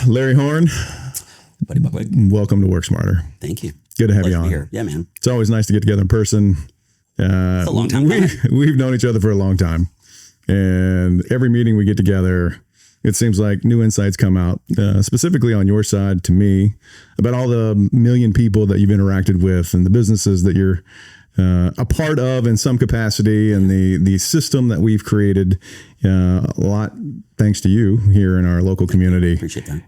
Larry Horn. Buddy Bockweg. Welcome to Work Smarter. Thank you. Good to have Pleasure you on. to be here. Yeah, man. It's always nice to get together in person. It's a long time. We've known each other for a long time. And every meeting we get together, it seems like new insights come out, specifically on your side to me, about all the million people that you've interacted with and the businesses that you're a part of in some capacity, and the system that we've created, a lot thanks to you here in our local community. Appreciate that.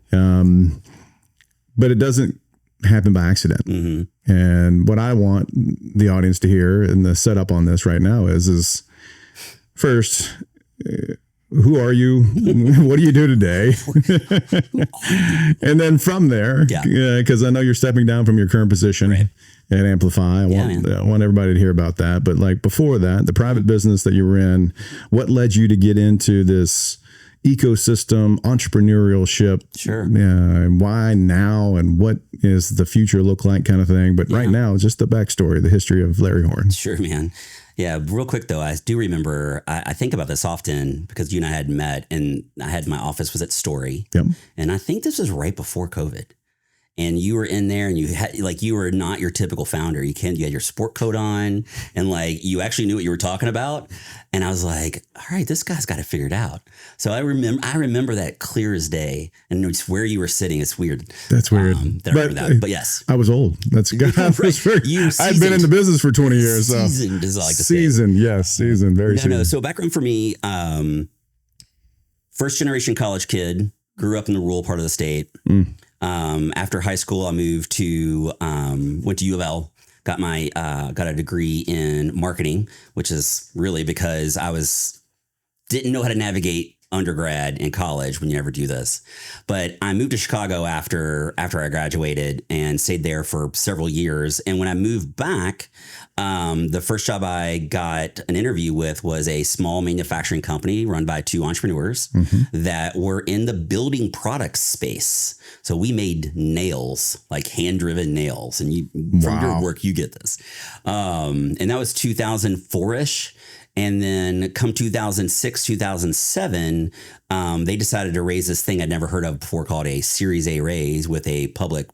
But it doesn't happen by accident. Mm-hmm. And what I want the audience to hear and the setup on this right now is first, who are you? What do you do today? And then from there, because I know you're stepping down from your current position at Amplify. I want everybody to hear about that. But like before that, the private business that you were in, what led you to get into this ecosystem, entrepreneurship? Sure. Why now, and what is the future look like, kind of thing. But right now, just the backstory, the history of Larry Horn. Sure, man. Yeah, real quick though, I do remember, I think about this often because you and I had met, and my office was at Story. Yep. And I think this was right before COVID. And you were in there, and you were not your typical founder. You had your sport coat on, and like you actually knew what you were talking about. And I was like, all right, this guy's got it figured out. So I remember that clear as day, and it's where you were sitting. It's weird. That's weird. But yes, I was old. That's good. I've been in the business for 20 years. Seasoned, is like seasoned. Yes, seasoned. Very seasoned. No. So background for me, first generation college kid, grew up in the rural part of the state. After high school, I moved to went to U of L, got a degree in marketing, which is really because didn't know how to navigate undergrad in college when you never do this. But I moved to Chicago after I graduated and stayed there for several years. And when I moved back, the first job I got an interview with was a small manufacturing company run by two entrepreneurs that were in the building products space. So we made nails, like hand-driven nails. And from your work, you get this. And that was 2004-ish. And then come 2006, 2007, they decided to raise this thing I'd never heard of before called a Series A raise with a public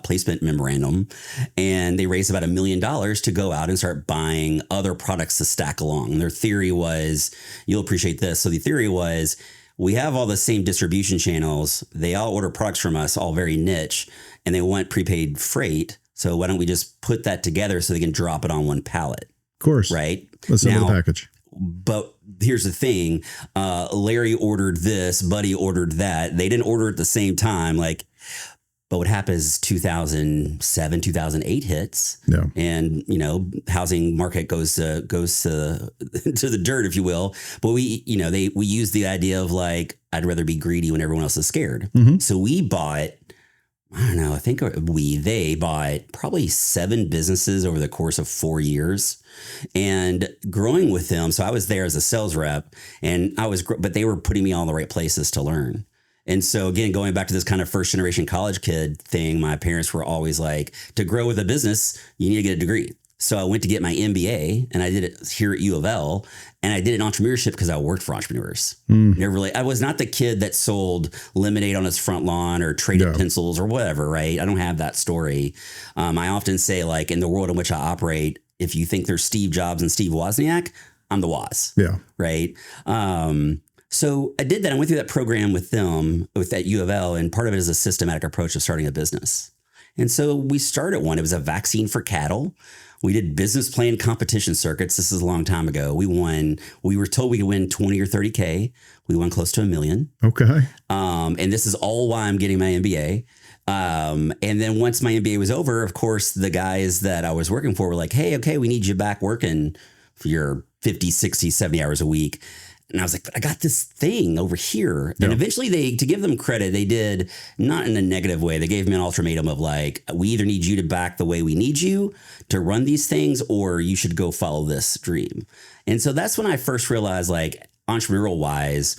placement memorandum. And they raised about $1 million to go out and start buying other products to stack along. And their theory was, you'll appreciate this. So the theory was, we have all the same distribution channels. They all order products from us, all very niche, and they want prepaid freight. So why don't we just put that together so they can drop it on one pallet? Of course. Right. Let's send the package. But here's the thing. Larry ordered this, Buddy ordered that. They didn't order at the same time. But what happens is 2007, 2008 hits, and housing market goes to the dirt, if you will. But we use the idea of like, I'd rather be greedy when everyone else is scared. So we bought, I don't know, they bought probably 7 businesses over the course of 4 years, and growing with them. So I was there as a sales rep, and but they were putting me all in the right places to learn. And so again, going back to this kind of first generation college kid thing, my parents were always like, to grow with a business, you need to get a degree. So I went to get my MBA, and I did it here at U of L, and I did it in entrepreneurship because I worked for entrepreneurs. I was not the kid that sold lemonade on his front lawn or traded pencils or whatever, right? I don't have that story. I often say, like, in the world in which I operate, if you think there's Steve Jobs and Steve Wozniak, I'm the Woz. Yeah. Right. So I did that. I went through that program with them at U of L, and part of it is a systematic approach of starting a business. And so we started one. It was a vaccine for cattle. We did business plan competition circuits. This is a long time ago. We were told we could win 20 or 30K. We won close to $1 million. Okay. And this is all why I'm getting my MBA. And then once my MBA was over, of course, the guys that I was working for were like, hey, okay, we need you back working for your 50, 60, 70 hours a week. And I was like, but I got this thing over here. And eventually to give them credit, they did, not in a negative way. They gave me an ultimatum of like, we either need you to back the way we need you to run these things, or you should go follow this dream. And so that's when I first realized, like, entrepreneurial wise,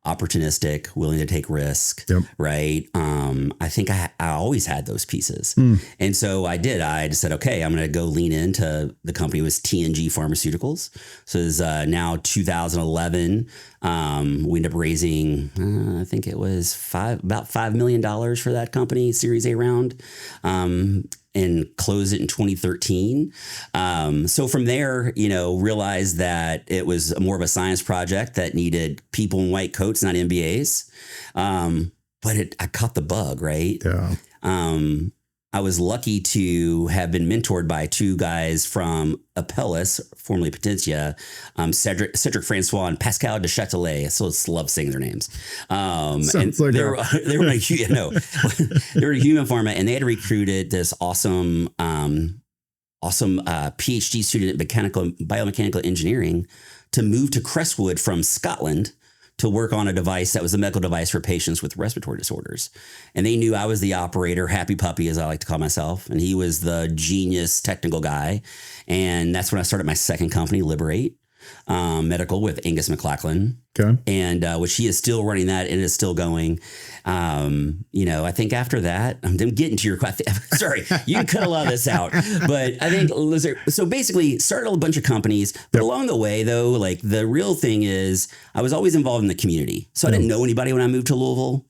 opportunistic, willing to take risk, right? I think I always had those pieces. And so I did. I just said, okay, I'm going to go lean into the company. It was TNG Pharmaceuticals. So it's now 2011. We ended up raising, I think it was about $5 million for that company, Series A round. And closed it in 2013. So from there, realized that it was more of a science project that needed people in white coats, not MBAs. But I caught the bug, right? Yeah. I was lucky to have been mentored by two guys from Apellis, formerly Potentia, Cedric Francois and Pascal de Châtelet. I still love saying their names. Sounds like they were they were a human pharma, and they had recruited this awesome PhD student in biomechanical engineering to move to Crestwood from Scotland to work on a device that was a medical device for patients with respiratory disorders. And they knew I was the operator, happy puppy, as I like to call myself. And he was the genius technical guy. And that's when I started my second company, Liberate Medical, with Angus McLachlan. Okay. And which he is still running that, and it is still going. I think after that, I'm getting to your question. Sorry, you can cut a lot of this out. But I think, so basically started a bunch of companies. But along the way, though, like the real thing is I was always involved in the community. So I didn't know anybody when I moved to Louisville.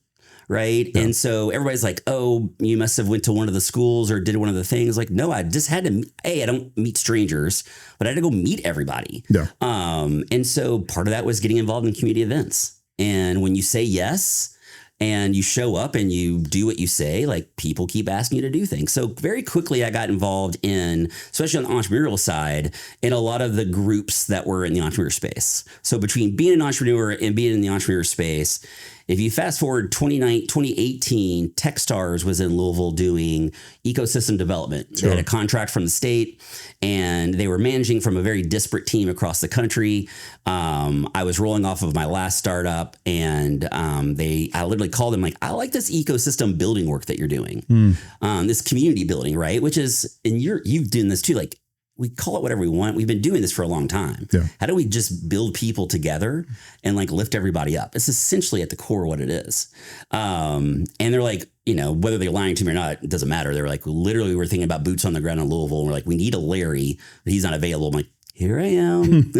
Right. Yeah. And so everybody's like, oh, you must have went to one of the schools or did one of the things. Like, no, I just had to, I don't meet strangers, but I had to go meet everybody. Yeah. And so part of that was getting involved in community events. And when you say yes and you show up and you do what you say, like people keep asking you to do things. So very quickly I got involved in, especially on the entrepreneurial side, in a lot of the groups that were in the entrepreneur space. So between being an entrepreneur and being in the entrepreneur space, if you fast forward 2018, Techstars was in Louisville doing ecosystem development. Sure. They had a contract from the state and they were managing from a very disparate team across the country. I was rolling off of my last startup and I literally called them like, I like this ecosystem building work that you're doing. This community building, right? Which is, and you've done this too, like, we call it whatever we want. We've been doing this for a long time. Yeah. How do we just build people together and like lift everybody up? It's essentially at the core what it is. And they're like, whether they're lying to me or not, it doesn't matter. They're like, literally, we're thinking about boots on the ground in Louisville. And we're like, we need a Larry, but he's not available. I'm like, here I am.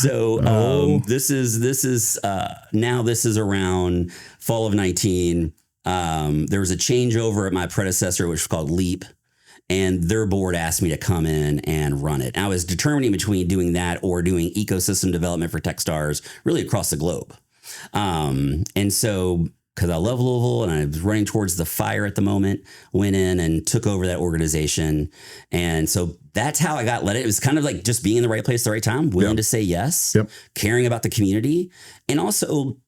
So this is around fall of 19. There was a changeover at my predecessor, which was called Leap. And their board asked me to come in and run it. And I was determining between doing that or doing ecosystem development for Techstars really across the globe. And so, because I love Louisville and I was running towards the fire at the moment, went in and took over that organization. And so that's how I got let it. It was kind of like just being in the right place at the right time, willing to say yes, caring about the community. And also,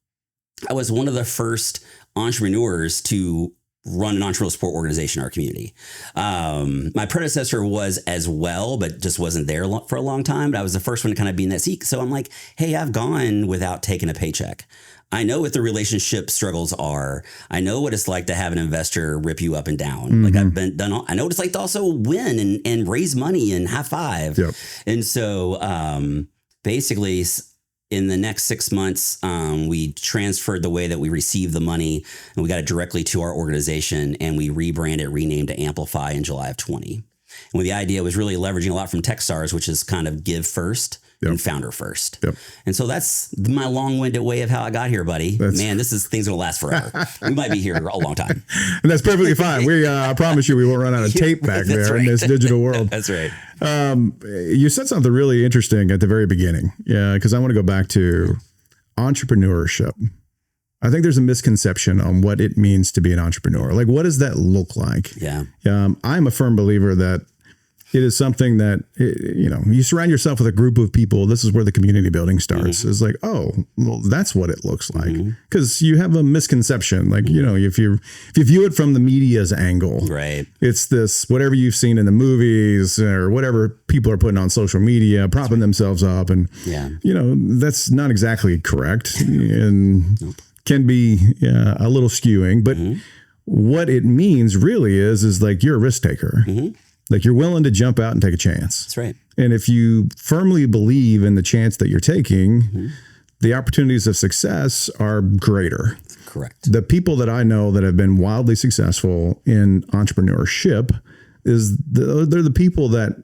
I was one of the first entrepreneurs to run an entrepreneurial support organization in our community. My predecessor was as well, but just wasn't there for a long time. But I was the first one to kind of be in that seat. So I'm like, hey, I've gone without taking a paycheck. I know what the relationship struggles are. I know what it's like to have an investor rip you up and down. Like I've I know what it's like to also win and raise money and high five. And so basically, in the next 6 months, we transferred the way that we received the money and we got it directly to our organization and we renamed to Amplify in July of 20. And the idea was really leveraging a lot from Techstars, which is kind of give first and founder first. And so that's my long-winded way of how I got here, buddy. Man, things gonna last forever. We might be here a long time. And that's perfectly fine. I promise you we won't run out of tape back there in this digital world. That's right. You said something really interesting at the very beginning. Yeah, because I want to go back to entrepreneurship. I think there's a misconception on what it means to be an entrepreneur. Like, what does that look like? Yeah. I'm a firm believer that it is something that, you surround yourself with a group of people. This is where the community building starts. It's like, oh, well, that's what it looks like. Because you have a misconception. Like, if you view it from the media's angle, right? It's this, whatever you've seen in the movies or whatever people are putting on social media, propping themselves up. And, that's not exactly correct and can be a little skewing. But what it means really is like you're a risk taker. Like you're willing to jump out and take a chance. That's right. And if you firmly believe in the chance that you're taking, the opportunities of success are greater. Correct. The people that I know that have been wildly successful in entrepreneurship they're the people that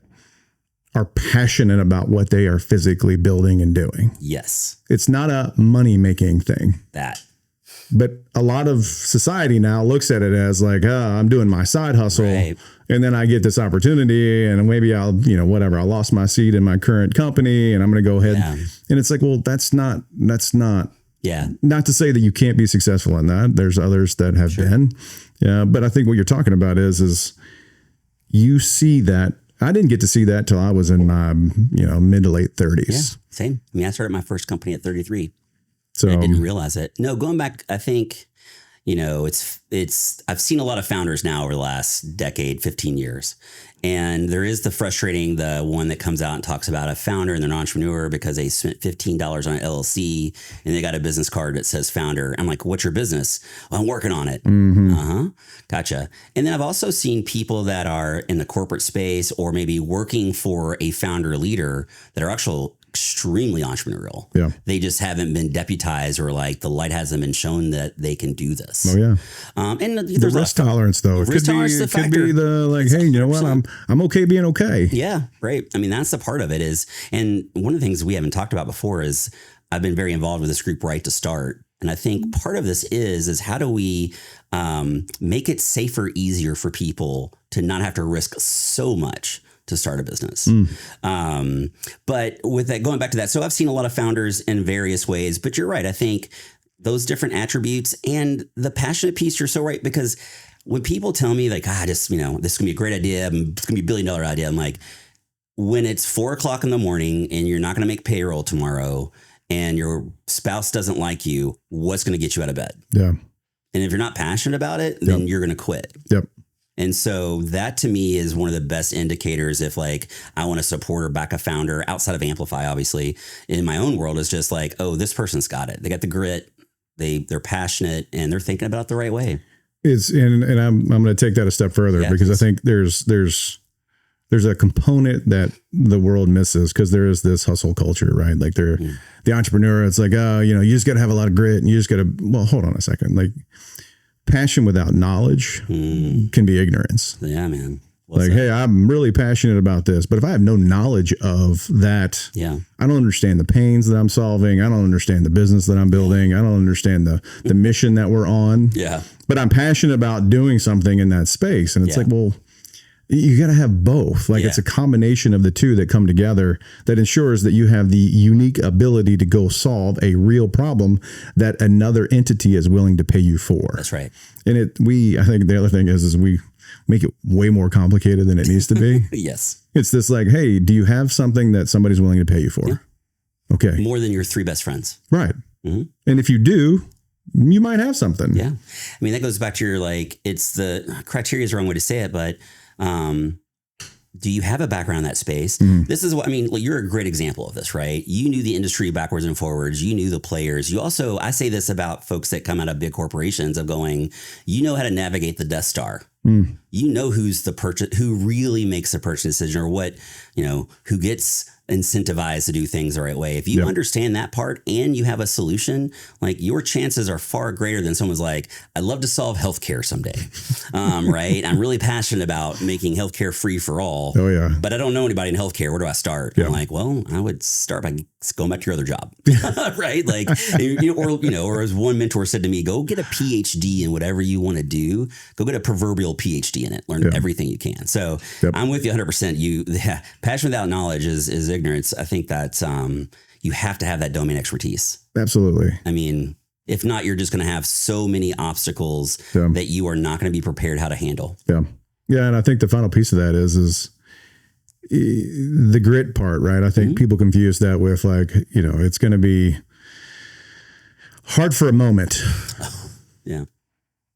are passionate about what they are physically building and doing. Yes. It's not a money-making thing. But a lot of society now looks at it as like, I'm doing my side hustle, right, and then I get this opportunity and maybe I'll, whatever, I lost my seat in my current company and I'm going to go ahead. Yeah. And it's like, well, that's not. Yeah. Not to say that you can't be successful in that. There's others that have been. Yeah. But I think what you're talking about is you see that. I didn't get to see that till I was in my, mid to late 30s. Yeah, same. I mean, I started my first company at 33. So I didn't realize it. No, going back, I think, I've seen a lot of founders now over the last decade, 15 years. And there is the one that comes out and talks about a founder and they're an entrepreneur because they spent $15 on an LLC and they got a business card that says founder. I'm like, what's your business? Well, I'm working on it. Mm-hmm. Gotcha. And then I've also seen people that are in the corporate space or maybe working for a founder leader that are actually extremely entrepreneurial. Yeah. They just haven't been deputized or like the light hasn't been shown that they can do this. Oh yeah. And there's risk tolerance though. It could be the like, hey, you know what? I'm okay being okay. Yeah. Right. I mean, that's the part of it is, and one of the things we haven't talked about before is I've been very involved with this group Right to Start. And I think part of this is how do we make it safer, easier for people to not have to risk so much to start a business. But with that, going back to that, so I've seen a lot of founders in various ways, but you're right. I think those different attributes and the passionate piece, you're so right. Because when people tell me like, this is going to be a great idea, it's going to be $1 billion idea. I'm like, when it's 4:00 in the morning and you're not going to make payroll tomorrow and your spouse doesn't like you, what's going to get you out of bed? Yeah. And if you're not passionate about it, then you're going to quit. Yep. And so that to me is one of the best indicators if like I want to support or back a founder outside of Amplify, obviously in my own world is just like, oh, this person's got it. They got the grit. They're passionate and they're thinking about it the right way. And I'm going to take that a step further because I think there's a component that the world misses because there is this hustle culture, right? Like the entrepreneur, it's like, you just got to have a lot of grit and you just got to, well, hold on a second. Like, passion without knowledge can be ignorance. Yeah, man. Hey, I'm really passionate about this, but if I have no knowledge of that, I don't understand the pains that I'm solving. I don't understand the business that I'm building. I don't understand the mission that we're on. Yeah. But I'm passionate about doing something in that space. And it's like, well, you got to have both. Like it's a combination of the two that come together that ensures that you have the unique ability to go solve a real problem that another entity is willing to pay you for. That's right. And I think the other thing is we make it way more complicated than it needs to be. Yes. It's this like, hey, do you have something that somebody's willing to pay you for? Yeah. Okay. More than your 3 best friends. Right. Mm-hmm. And if you do, you might have something. Yeah. I mean, that goes back to your, like, it's the criteria is the wrong way to say it, but do you have a background in that space? This is what, I mean, you're a great example of this, right? You knew the industry backwards and forwards. You knew the players. You also, I say this about folks that come out of big corporations of going, how to navigate the Death Star. You know, who really makes the purchase decision or what, who gets incentivized to do things the right way. If you understand that part and you have a solution, like your chances are far greater than someone's like, I'd love to solve healthcare someday. Right. I'm really passionate about making healthcare free for all. Oh yeah. But I don't know anybody in healthcare. Where do I start? I'm like, well, I would start by going back to your other job. Right. Like, or as one mentor said to me, go get a PhD in whatever you want to do. Go get a proverbial PhD in it. Learn everything you can. So I'm with you 100%. Passion without knowledge is ignorance. I think that you have to have that domain expertise. Absolutely. I mean, if not, you're just going to have so many obstacles that you are not going to be prepared how to handle. Yeah. Yeah. And I think the final piece of that is the grit part, right? I think people confuse that with like, it's going to be hard for a moment. Yeah.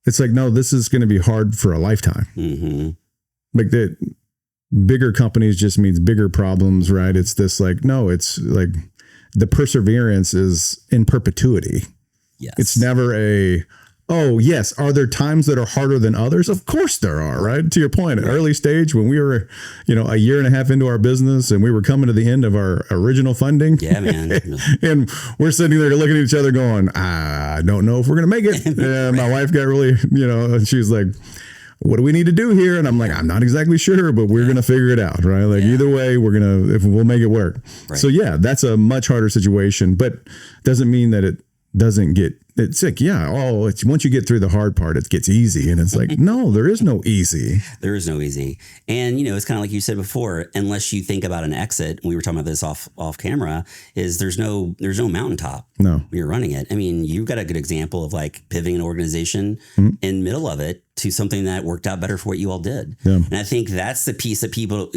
It's like, no, this is going to be hard for a lifetime. Like that bigger companies just means bigger problems, right? It's this like, no, it's like the perseverance is in perpetuity. Yes. It's never Oh, yes. Are there times that are harder than others? Of course there are, right? To your point, at early stage, when we were, a year and a half into our business and we were coming to the end of our original funding. Yeah, man. And we're sitting there looking at each other going, I don't know if we're going to make it. And my wife got really, she was like, what do we need to do here? And I'm like, I'm not exactly sure, but we're going to figure it out, right? Like either way, we'll make it work. Right. So yeah, that's a much harder situation, but doesn't mean that it doesn't get sick. Yeah. Oh, once you get through the hard part, it gets easy. And it's like, no, there is no easy. There is no easy. And, it's kind of like you said before, unless you think about an exit, we were talking about this off camera, is there's no mountaintop. No. When you're running it. I mean, you've got a good example of like pivoting an organization in middle of it to something that worked out better for what you all did. Yeah. And I think that's the piece that people,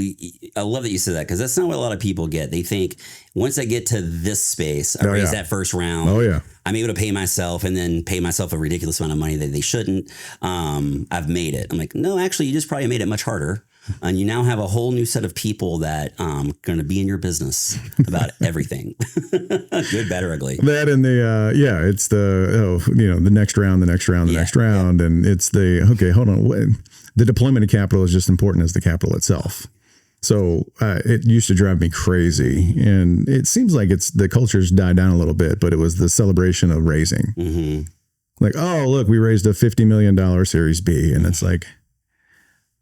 I love that you said that, because that's not what a lot of people get. They think once I get to this space, I raise that first round. Oh yeah. I'm able to pay myself and then pay myself a ridiculous amount of money that they shouldn't. I've made it. I'm like, no, actually, you just probably made it much harder. And you now have a whole new set of people that going to be in your business about everything, good, bad, or ugly. That and it's the next round, next round. And it's okay, hold on. The deployment of capital is just important as the capital itself. So it used to drive me crazy, and it seems like the culture's died down a little bit, but it was the celebration of raising. Mm-hmm. Like, oh, look, we raised a $50 million Series B. And it's like,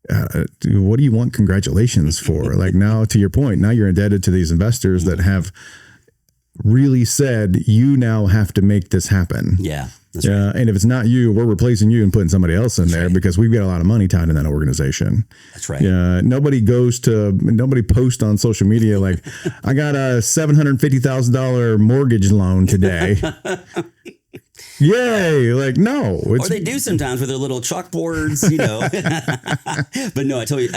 what do you want congratulations for? Like, now, to your point, now you're indebted to these investors that have really said, you now have to make this happen. Yeah. That's right. And if it's not you, we're replacing you and putting somebody else in there because we've got a lot of money tied in that organization. That's right. Yeah. Nobody posts on social media like, I got a $750,000 mortgage loan today. Yay. Like, no. Or they do sometimes with their little chalkboards, But no, I totally,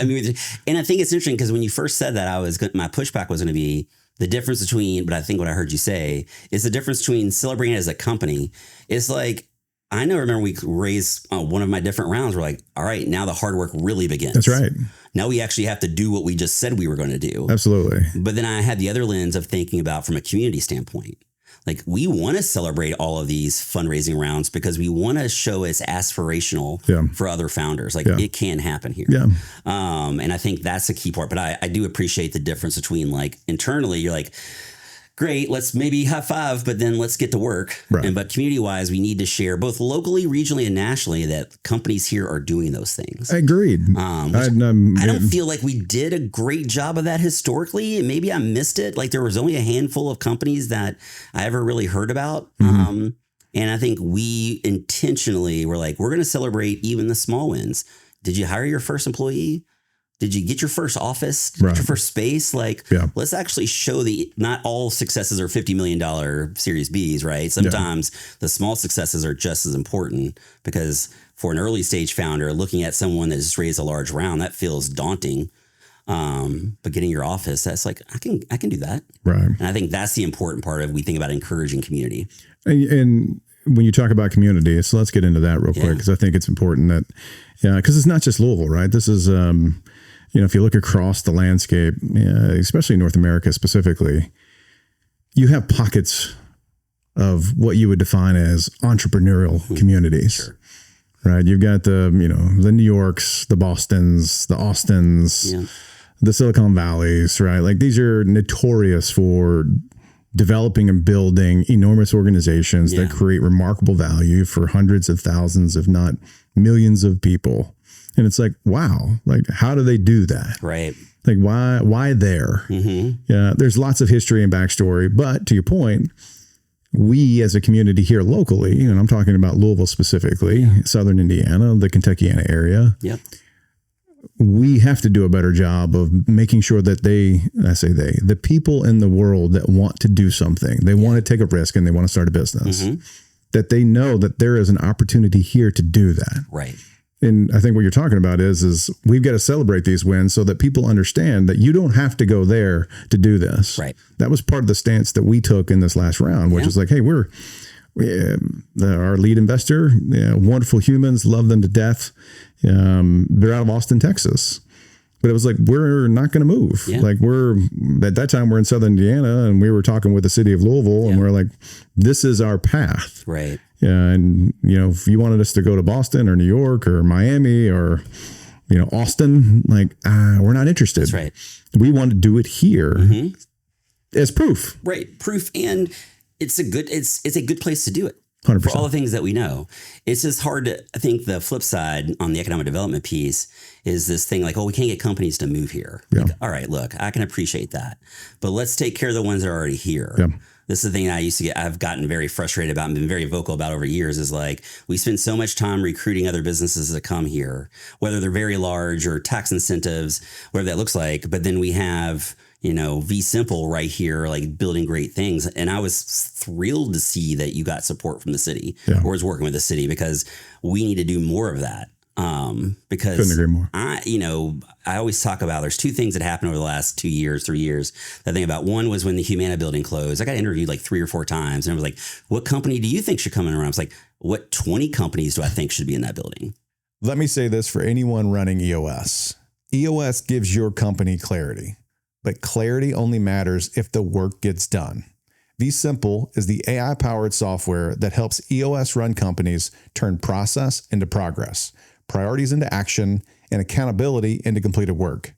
and I think it's interesting because when you first said that, my pushback was going to be the difference between, but I think what I heard you say is the difference between celebrating it as a company. It's like, remember we raised one of my different rounds. We're like, all right, now the hard work really begins. That's right. Now we actually have to do what we just said we were going to do. Absolutely. But then I had the other lens of thinking about from a community standpoint. Like, we want to celebrate all of these fundraising rounds because we want to show it's aspirational for other founders. Like, it can happen here. Yeah. And I think that's a key part. But I do appreciate the difference between, like, internally, you're like, great, let's maybe high five, but then let's get to work. Right. But community wise, we need to share both locally, regionally, and nationally that companies here are doing those things. Agreed. I don't feel like we did a great job of that historically. Maybe I missed it. Like, there was only a handful of companies that I ever really heard about. Mm-hmm. And I think we intentionally were like, we're going to celebrate even the small wins. Did you hire your first employee? Did you get your first office? Did you get your first space? Like, let's actually show not all successes are $50 million Series Bs, right? Sometimes the small successes are just as important because for an early stage founder, looking at someone that just raised a large round, that feels daunting. But getting your office, that's like, I can do that. Right. And I think that's the important part of we think about encouraging community. And when you talk about community, so let's get into that real quick because I think it's important that, because it's not just Louisville, right? This is, if you look across the landscape, especially North America specifically, you have pockets of what you would define as entrepreneurial communities, sure. Right? You've got the New Yorks, the Bostons, the Austins, the Silicon Valleys, right? Like, these are notorious for developing and building enormous organizations that create remarkable value for hundreds of thousands, if not millions of people. And it's like, wow, like, how do they do that? Right. Like, why there? Mm-hmm. Yeah. There's lots of history and backstory, but to your point, we as a community here locally, and I'm talking about Louisville specifically, Southern Indiana, the Kentuckiana area. Yep. We have to do a better job of making sure that the people in the world that want to do something, they want to take a risk and they want to start a business, that they know that there is an opportunity here to do that. Right. And I think what you're talking about is we've got to celebrate these wins so that people understand that you don't have to go there to do this. Right. That was part of the stance that we took in this last round, which is like, hey, our lead investor, wonderful humans, love them to death. They're out of Austin, Texas. But it was like, we're not going to move. Yeah. Like, at that time, we're in Southern Indiana and we were talking with the city of Louisville and we're like, this is our path. Right. And, if you wanted us to go to Boston or New York or Miami or, Austin, we're not interested. That's right. We want to do it here as proof. Right. Proof. And it's a good place to do it. 100%. For all the things that we know. It's just hard to, I think the flip side on the economic development piece is this thing like, we can't get companies to move here. Yeah. Like, all right, look, I can appreciate that, but let's take care of the ones that are already here. Yeah. This is the thing I've gotten very frustrated about and been very vocal about over years is like, we spend so much time recruiting other businesses to come here, whether they're very large or tax incentives, whatever that looks like. But then we have, V Simple right here, like building great things. And I was thrilled to see that you got support from the city or was working with the city, because we need to do more of that. Because couldn't agree more. I always talk about, there's two things that happened over the last 2 years, 3 years that I think about. One was when the Humana building closed. I got interviewed like 3 or 4 times and I was like, what company do you think should come in around? I was like, what 20 companies do I think should be in that building? Let me say this for anyone running EOS. EOS gives your company clarity, but clarity only matters if the work gets done. vSimple is the AI-powered software that helps EOS run companies turn process into progress, priorities into action, and accountability into completed work.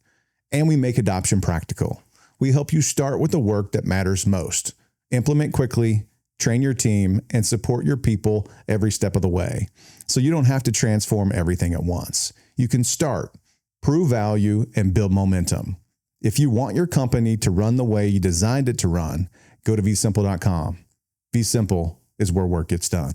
And we make adoption practical. We help you start with the work that matters most, implement quickly, train your team, and support your people every step of the way. So you don't have to transform everything at once. You can start, prove value, and build momentum. If you want your company to run the way you designed it to run, go to vsimple.com. vSimple is where work gets done.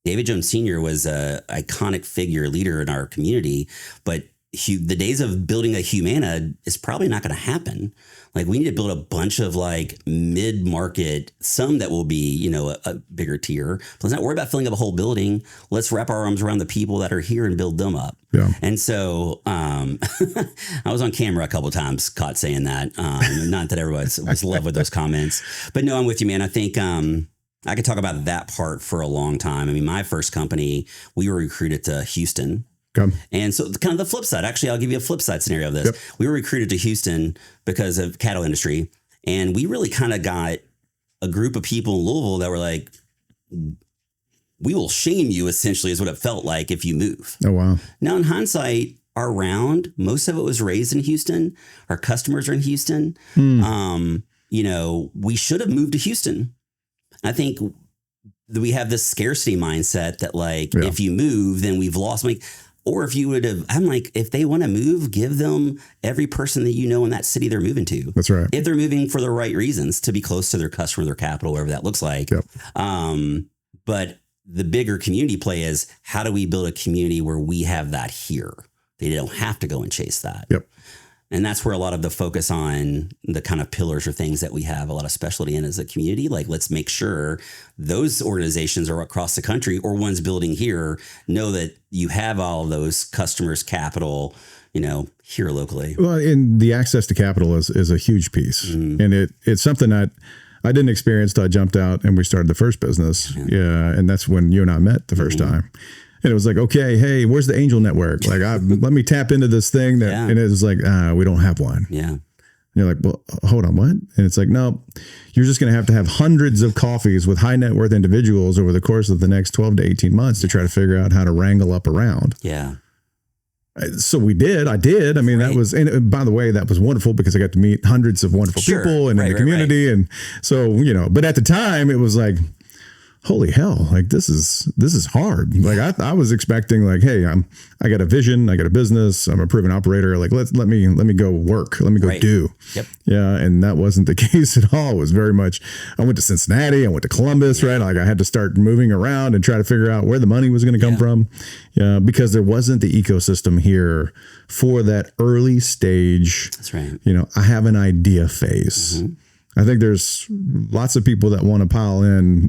David Jones Sr. was an iconic figure, leader in our community, but the days of building a Humana is probably not going to happen. Like, we need to build a bunch of like mid-market, some that will be, a bigger tier. But let's not worry about filling up a whole building. Let's wrap our arms around the people that are here and build them up. Yeah. And so I was on camera a couple of times caught saying that. Not that everyone was love with those comments, but no, I'm with you, man. I think I could talk about that part for a long time. I mean, my first company, we were recruited to Houston. Okay. And so kind of the flip side, actually, I'll give you a flip side scenario of this. Yep. We were recruited to Houston because of cattle industry. And we really kind of got a group of people in Louisville that were like, we will shame you, essentially, is what it felt like if you move. Oh, wow. Now, in hindsight, our round, most of it was raised in Houston. Our customers are in Houston. We should have moved to Houston. I think we have this scarcity mindset that if you move, then we've lost. Or if you would have, I'm like, if they want to move, give them every person that in that city they're moving to. That's right. If they're moving for the right reasons, to be close to their customer, their capital, whatever that looks like. Yep. But the bigger community play is, how do we build a community where we have that here? They don't have to go and chase that. Yep. And that's where a lot of the focus on the kind of pillars or things that we have a lot of specialty in as a community. Like, let's make sure those organizations are across the country or ones building here know that you have all of those customers, capital, here locally. Well, and the access to capital is a huge piece. Mm-hmm. And it's something that I didn't experience till I jumped out and we started the first business. Yeah. And that's when you and I met the first time. And it was like, okay, hey, where's the angel network? Like, let me tap into this thing. And it was like, we don't have one. Yeah. And you're like, well, hold on, what? And it's like, no, you're just going to have hundreds of coffees with high net worth individuals over the course of the next 12 to 18 months to try to figure out how to wrangle up around. Yeah. So I did. I mean, that was, and by the way, that was wonderful because I got to meet hundreds of wonderful people in the community. Right. And so, but at the time it was like, holy hell, like this is hard. Like I was expecting like, hey, I got a vision, I got a business, I'm a proven operator. Like let me go work, let me go do. Yep. Yeah. And that wasn't the case at all. It was very much, I went to Cincinnati, I went to Columbus, right? Like I had to start moving around and try to figure out where the money was going to come from. Yeah. Because there wasn't the ecosystem here for that early stage. That's right. I have an idea phase. Mm-hmm. I think there's lots of people that want to pile in,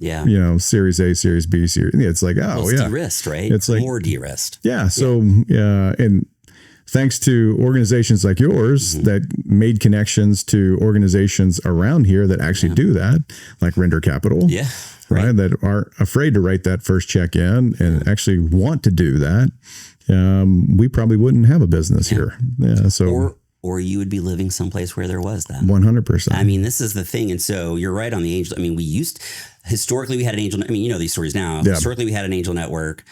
Series A, Series B, Series. It's like, it's de-risked, right? It's like more de-risked. Yeah. So, and thanks to organizations like yours that made connections to organizations around here that actually do that, like Render Capital. Yeah. Right. That aren't afraid to write that first check in and actually want to do that. We probably wouldn't have a business here. Yeah. So. or you would be living someplace where there was that. 100%. I mean, this is the thing. And so you're right on the angel. I mean, historically we had an angel. I mean, you know these stories now. Yeah. Historically we had an angel network.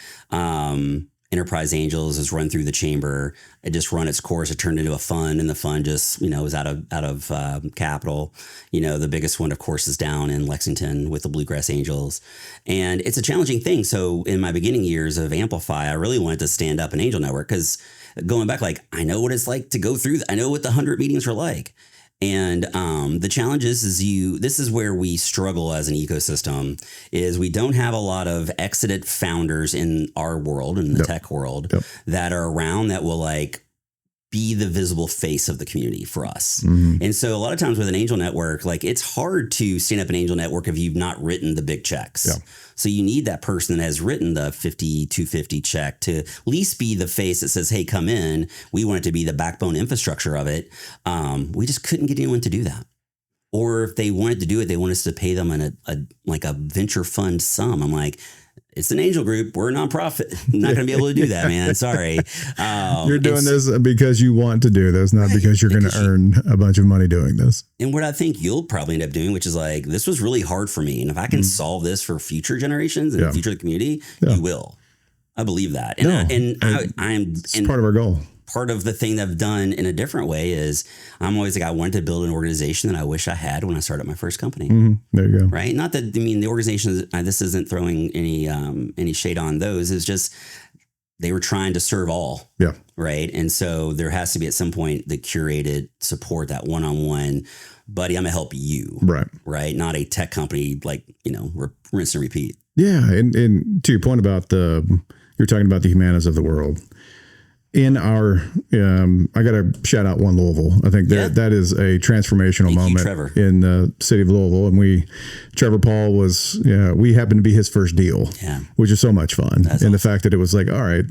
Enterprise Angels is run through the chamber. It just run its course. It turned into a fund, and the fund just, was out of capital. The biggest one, of course, is down in Lexington with the Bluegrass Angels, and it's a challenging thing. So in my beginning years of Amplify, I really wanted to stand up an angel network because going back, like I know what it's like to go through. I know what the 100 meetings are like. And the challenge is this is where we struggle as an ecosystem, is we don't have a lot of exited founders in our world, in the tech world, that are around that will like be the visible face of the community for us. And so a lot of times with an angel network, like it's hard to stand up an angel network if you've not written the big checks. So you need that person that has written the 250 check to at least be the face that says, hey, come in. We want it to be the backbone infrastructure of it. We just couldn't get anyone to do that. Or if they wanted to do it, they want us to pay them a venture fund sum. I'm like, it's an angel group. We're a nonprofit. I'm not going to be able to do that, man. Sorry. You're doing this because you want to do this, not because you're going to earn a bunch of money doing this. And what I think you'll probably end up doing, which is like, this was really hard for me. And if I can solve this for future generations and the future of the community, you will. I believe that. It's part of our goal. Part of the thing that I've done in a different way is I'm always like, I wanted to build an organization that I wish I had when I started my first company. There you go. Right. Not that, the organizations, this isn't throwing any shade on those. It's just, they were trying to serve all. Yeah. Right. And so there has to be at some point the curated support, that one-on-one, buddy, I'm gonna help you. Right. Right. Not a tech company like, rinse and repeat. Yeah. And to your point about you're talking about the Humanas of the world. In our, I got to shout out One Louisville. I think that is a transformational moment in the city of Louisville. And Trevor Paul we happened to be his first deal, which is so much fun. That's awesome. The fact that it was like, all right,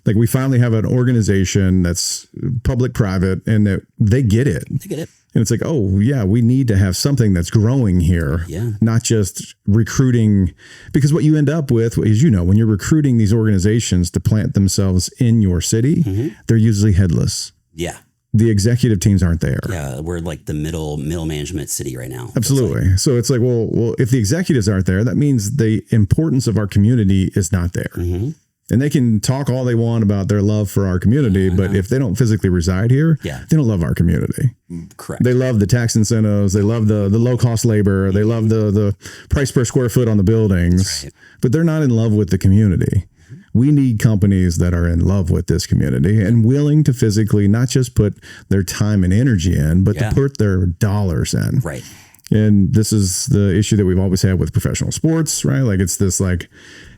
like we finally have an organization that's public-private and that they get it. They get it. And it's like, oh, yeah, we need to have something that's growing here, not just recruiting. Because what you end up with is, when you're recruiting these organizations to plant themselves in your city, they're usually headless. Yeah. The executive teams aren't there. Yeah, we're like the middle management city right now. Absolutely. So it's like, well, if the executives aren't there, that means the importance of our community is not there. And they can talk all they want about their love for our community, but if they don't physically reside here, they don't love our community. Correct. They love the tax incentives. They love the low cost labor. They love the price per square foot on the buildings, but they're not in love with the community. We need companies that are in love with this community and willing to physically not just put their time and energy in, but to put their dollars in. Right. And this is the issue that we've always had with professional sports, right? Like it's this like,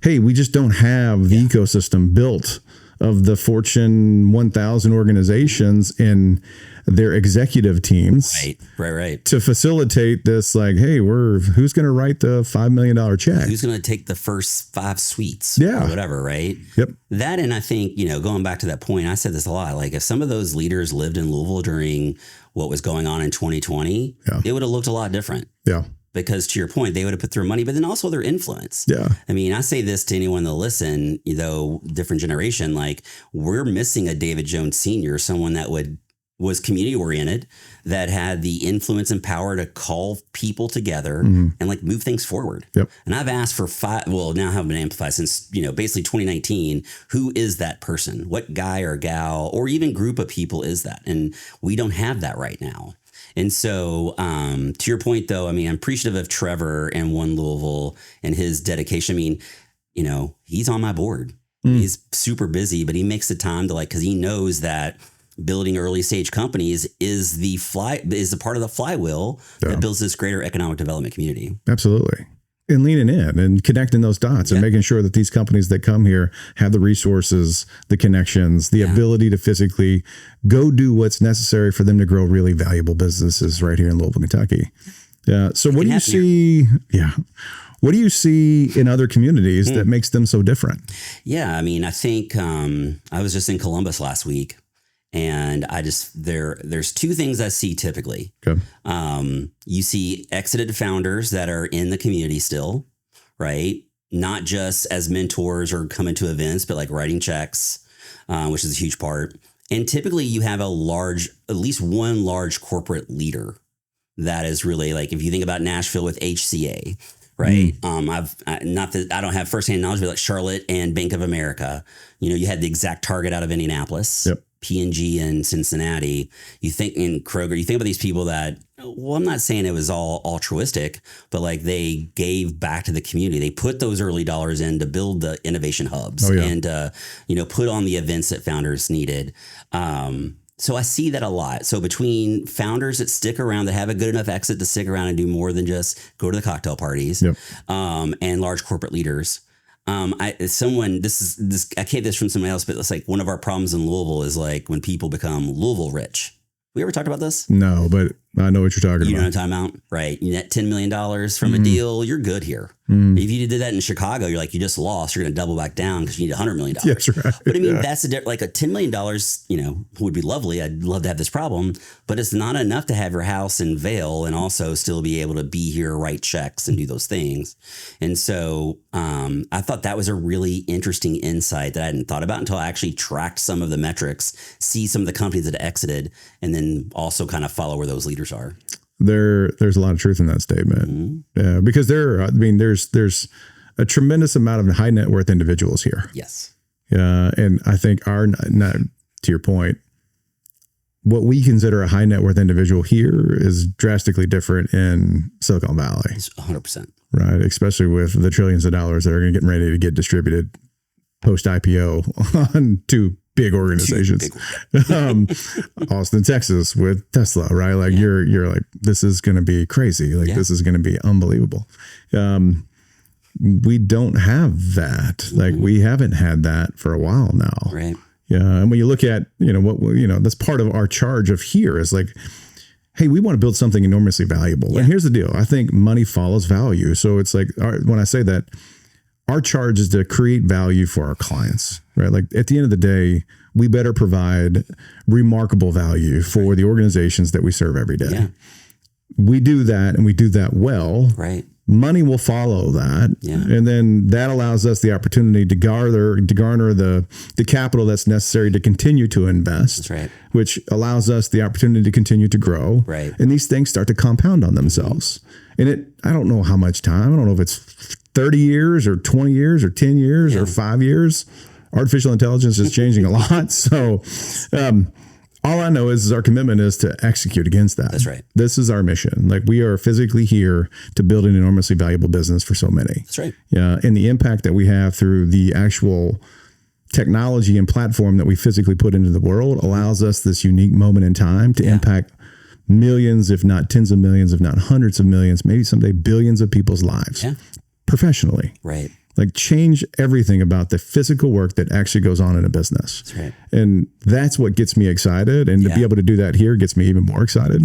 hey, we just don't have the ecosystem built of the Fortune 1000 organizations and their executive teams. Right. To facilitate this, like, hey, who's going to write the $5 million check? Who's going to take the first 5 suites or whatever, right? Yep. That, and I think, going back to that point, I said this a lot, like if some of those leaders lived in Louisville during what was going on in 2020, it would have looked a lot different. Yeah. Because to your point, they would have put their money, but then also their influence. Yeah. I mean, I say this to anyone that listen, different generation, like we're missing a David Jones Sr., someone that was community oriented, that had the influence and power to call people together and like move things forward. Yep. And I've asked for now have been amplified since, basically 2019, who is that person? What guy or gal or even group of people is that? And we don't have that right now. And so to your point, though, I mean, I'm appreciative of Trevor and One Louisville and his dedication. I mean, he's on my board. He's super busy, but he makes the time to because he knows that building early stage companies is the part of the flywheel that builds this greater economic development community. Absolutely. And leaning in and connecting those dots and making sure that these companies that come here have the resources, the connections, the ability to physically go do what's necessary for them to grow really valuable businesses right here in Louisville, Kentucky. So what do you see? Yeah. What do you see in other communities that makes them so different? Yeah. I mean, I think I was just in Columbus last week. And there's 2 things I see typically. Okay. You see exited founders that are in the community still, right? Not just as mentors or coming to events, but like writing checks, which is a huge part. And typically you have at least one large corporate leader that is really like, if you think about Nashville with HCA, right? I don't have firsthand knowledge, but like Charlotte and Bank of America, you had the exact target out of Indianapolis. Yep. P&G in Cincinnati. You think in Kroger, you think about these people that, well, I'm not saying it was all altruistic, but like they gave back to the community. They put those early dollars in to build the innovation hubs and, put on the events that founders needed. So I see that a lot. So between founders that stick around, that have a good enough exit to stick around and do more than just go to the cocktail parties, and large corporate leaders. I came this from somebody else, but it's like one of our problems in Louisville is like when people become Louisville rich. We ever talked about this? No, but I know what you're talking about. You know what I'm talking about? Right. You net $10 million from a deal, you're good here. If you did that in Chicago, you're like, you just lost. You're going to double back down because you need $100 million. That's right. But I mean, that's like a $10 million, would be lovely. I'd love to have this problem, but it's not enough to have your house in Vail and also still be able to be here, write checks and do those things. And so I thought that was a really interesting insight that I hadn't thought about until I actually tracked some of the metrics, see some of the companies that exited, and then also kind of follow where those leaders are. There's a lot of truth in that statement, because there's a tremendous amount of high net worth individuals here. Yes. And I think to your point, what we consider a high net worth individual here is drastically different in Silicon Valley. 100%. Right. Especially with the trillions of dollars that are getting ready to get distributed post IPO on two big organizations. Austin, Texas with Tesla, right? Like you're like, this is going to be crazy. Like this is going to be unbelievable. We don't have that. Like we haven't had that for a while now. Right. Yeah. And when you look at, that's part of our charge of here is like, hey, we want to build something enormously valuable. And here's the deal. I think money follows value. So it's like, when I say that, our charge is to create value for our clients, right? Like at the end of the day, we better provide remarkable value for the organizations that we serve every day. Yeah. We do that and we do that well. Right. Money will follow that. Yeah. And then that allows us the opportunity to garner the capital that's necessary to continue to invest. That's right. Which allows us the opportunity to continue to grow. Right. And these things start to compound on themselves. And I don't know how much time. I don't know if it's 30 years or 20 years or 10 years or 5 years. Artificial intelligence is changing a lot. So all I know is our commitment is to execute against that. That's right. This is our mission. Like we are physically here to build an enormously valuable business for so many. That's right. Yeah. And the impact that we have through the actual technology and platform that we physically put into the world allows us this unique moment in time to impact millions, if not tens of millions, if not hundreds of millions, maybe someday billions of people's lives professionally. Right. Like change everything about the physical work that actually goes on in a business. That's right. And that's what gets me excited. And to be able to do that here gets me even more excited.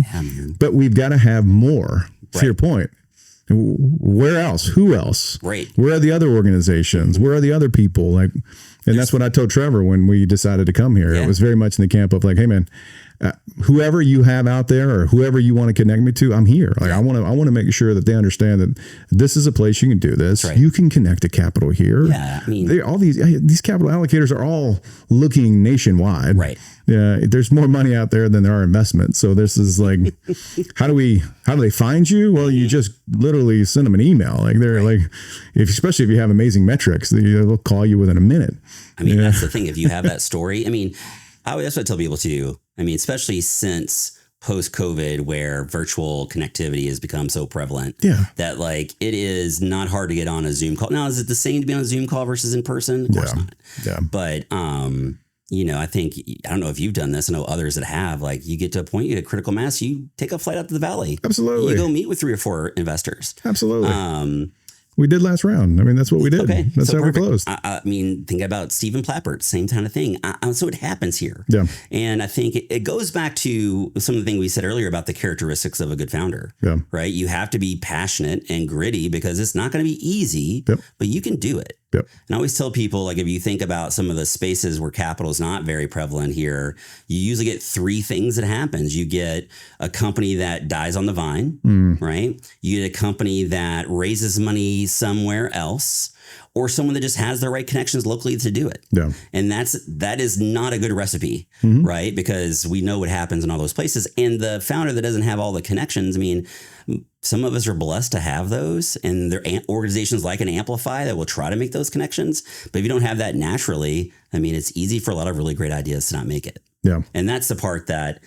But we've got to have more, to your point. Where else? Who else? Right. Where are the other organizations? Where are the other people? Like, and that's what I told Trevor when we decided to come here. It was very much in the camp of like, hey man, whoever you have out there or whoever you want to connect me to, I'm here. Like I want to make sure that they understand that this is a place you can do this. Right. You can connect to capital here. Yeah, I mean, all these capital allocators are all looking nationwide. Right. Yeah, there's more money out there than there are investments. So this is like, how do they find you? Well, you just literally send them an email. Like they're like, especially if you have amazing metrics, they'll call you within a minute. I mean, that's the thing. If you have that story, I mean, that's what I tell people too. I mean, especially since post-COVID where virtual connectivity has become so prevalent that like it is not hard to get on a Zoom call. Now, is it the same to be on a Zoom call versus in person? Of course not. Yeah. But, I think, I don't know if you've done this. I know others that have, like you get to a point, you get a critical mass, you take a flight out to the valley. Absolutely. You go meet with 3 or 4 investors. Absolutely. We did last round. I mean, that's what we did. Okay. That's how we closed. I mean, think about Stephen Plappert, same kind of thing. So it happens here. Yeah. And I think it goes back to some of the things we said earlier about the characteristics of a good founder. Yeah. Right. You have to be passionate and gritty because it's not going to be easy, but you can do it. Yep. And I always tell people, like, if you think about some of the spaces where capital is not very prevalent here, you usually get 3 things that happens. You get a company that dies on the vine, right? You get a company that raises money somewhere else, or someone that just has the right connections locally to do it. Yeah. And that is not a good recipe, right? Because we know what happens in all those places. And the founder that doesn't have all the connections, I mean, some of us are blessed to have those, and there are organizations like an Amplify that will try to make those connections. But if you don't have that naturally, I mean, it's easy for a lot of really great ideas to not make it. Yeah. And that's the part that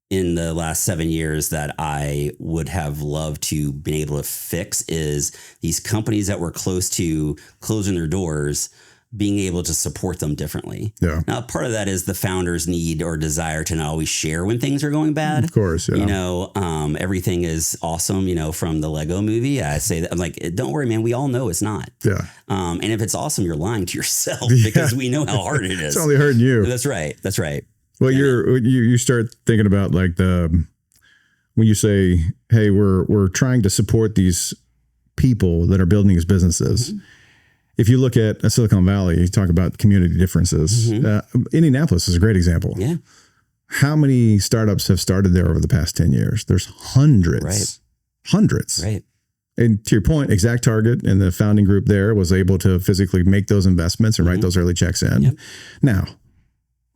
in the last 7 years that I would have loved to been able to fix is these companies that were close to closing their doors, being able to support them differently. Yeah. Now, part of that is the founder's need or desire to not always share when things are going bad. Of course. Yeah. You know, everything is awesome, you know, from the Lego movie. I say that I'm like, don't worry, man. We all know it's not. Yeah. And if it's awesome, you're lying to yourself because we know how hard it is. It's only hurting you. That's right. That's right. Well, you start thinking about like when you say, hey, we're trying to support these people that are building these businesses. If you look at Silicon Valley, you talk about community differences. Indianapolis is a great example. Yeah. How many startups have started there over the past 10 years? There's hundreds. Right. Hundreds. Right. And to your point, ExactTarget and the founding group there was able to physically make those investments and write those early checks in. Yep. Now,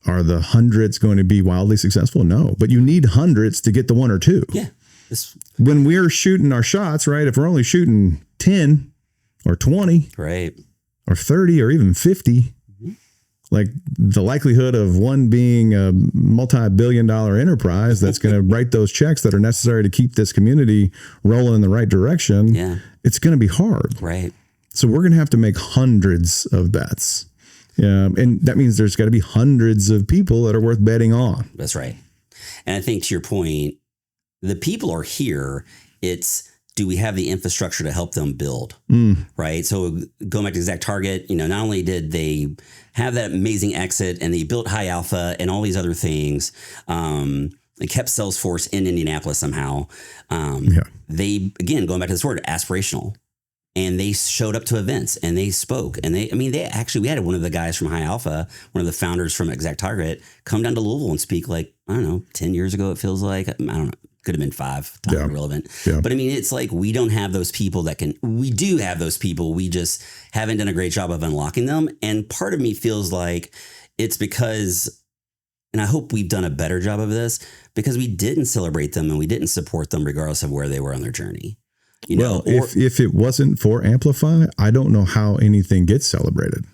are the hundreds going to be wildly successful? No, but you need hundreds to get the one or two. Yeah. When we're shooting our shots, right? If we're only shooting 10 or 20 Right. or 30 or even 50, like the likelihood of one being a multi-billion-dollar enterprise that's going to write those checks that are necessary to keep this community rolling in the right direction, it's going to be hard. Right. So we're going to have to make hundreds of bets. And that means there's got to be hundreds of people that are worth betting on. That's right. And I think to your point, the people are here. It's, do we have the infrastructure to help them build? Right. So going back to ExactTarget, you know, not only did they have that amazing exit and they built High Alpha and all these other things, they kept Salesforce in Indianapolis somehow. They, again, going back to this word, aspirational. And they showed up to events and they spoke and we had one of the guys from High Alpha, one of the founders from ExactTarget, come down to Louisville and speak like, I don't know, 10 years ago, it feels like, I don't know, could have been 5, time irrelevant. Yeah. But I mean, it's like, we don't have those people we do have those people. We just haven't done a great job of unlocking them. And part of me feels like it's because, and I hope we've done a better job of this, because we didn't celebrate them and we didn't support them regardless of where they were on their journey. You know, if it wasn't for Amplify, I don't know how anything gets celebrated.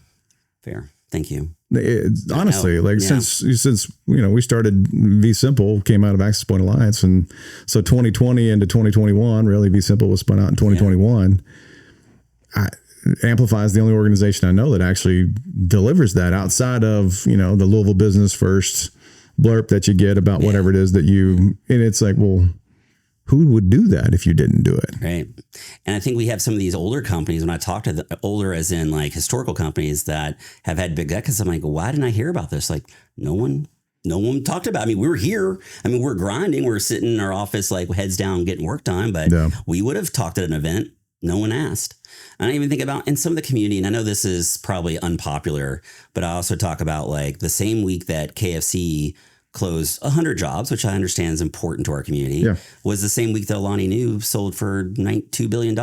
Fair. Thank you. Honestly, since you know, we started V Simple, came out of Access Point Alliance, and so 2020 into 2021, really V Simple was spun out in 2021. Amplify is the only organization I know that actually delivers that outside of, you know, the Louisville Business First blurb that you get about whatever it is that and it's like, well, who would do that if you didn't do it? Right. And I think we have some of these older companies, when I talk to the older as in like historical companies that have had big exits, I'm like, why didn't I hear about this? Like no one talked about it. I mean, we were here. I mean, we're grinding. We're sitting in our office, like heads down, getting work done, but we would have talked at an event. No one asked. I don't even think about in some of the community. And I know this is probably unpopular, but I also talk about like the same week that KFC closed 100 jobs, which I understand is important to our community, was the same week that Alani Nu sold for $2 billion.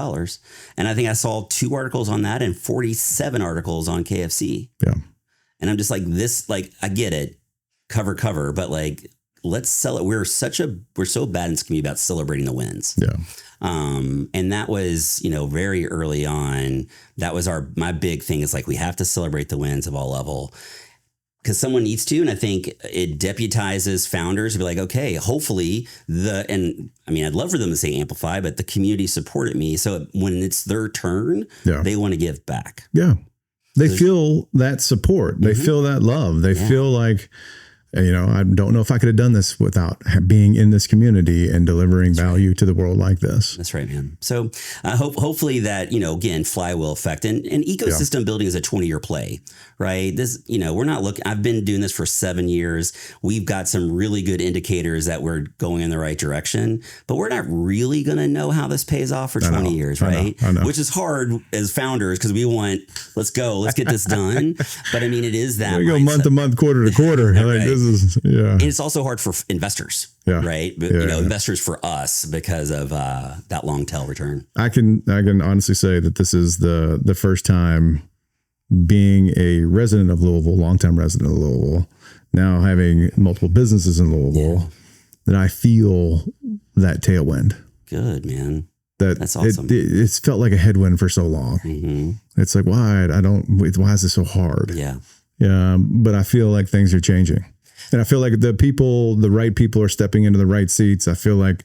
And I think I saw 2 articles on that and 47 articles on KFC. Yeah. And I'm just like, this, like, I get it, cover, but like, let's sell it. We're so bad in this community about celebrating the wins. Yeah. And that was, you know, very early on, that was my big thing is like, we have to celebrate the wins of all level. Because someone needs to, and I think it deputizes founders to be like, okay, hopefully I'd love for them to say Amplify, but the community supported me. So when it's their turn, they want to give back. Yeah. They feel that support. They feel that love. They feel like, you know, I don't know if I could have done this without being in this community and delivering value to the world like this. That's right, man. So hopefully that, you know, again, flywheel effect and ecosystem building is a 20-year play, right? This, you know, we're not looking, I've been doing this for 7 years. We've got some really good indicators that we're going in the right direction, but we're not really going to know how this pays off for 20 years, right? I know. Which is hard as founders because we want, let's get this done. But I mean, it is that. We go month to month, quarter to quarter. Right. Like, this And it's also hard for investors, right? But, investors for us because of that long tail return. I can honestly say that this is the first time being a resident of Louisville, longtime resident of Louisville, now having multiple businesses in Louisville, that I feel that tailwind. Good, man. That's awesome. It's felt like a headwind for so long. Mm-hmm. It's like, why is this so hard? Yeah. But I feel like things are changing. And I feel like the right people are stepping into the right seats. I feel like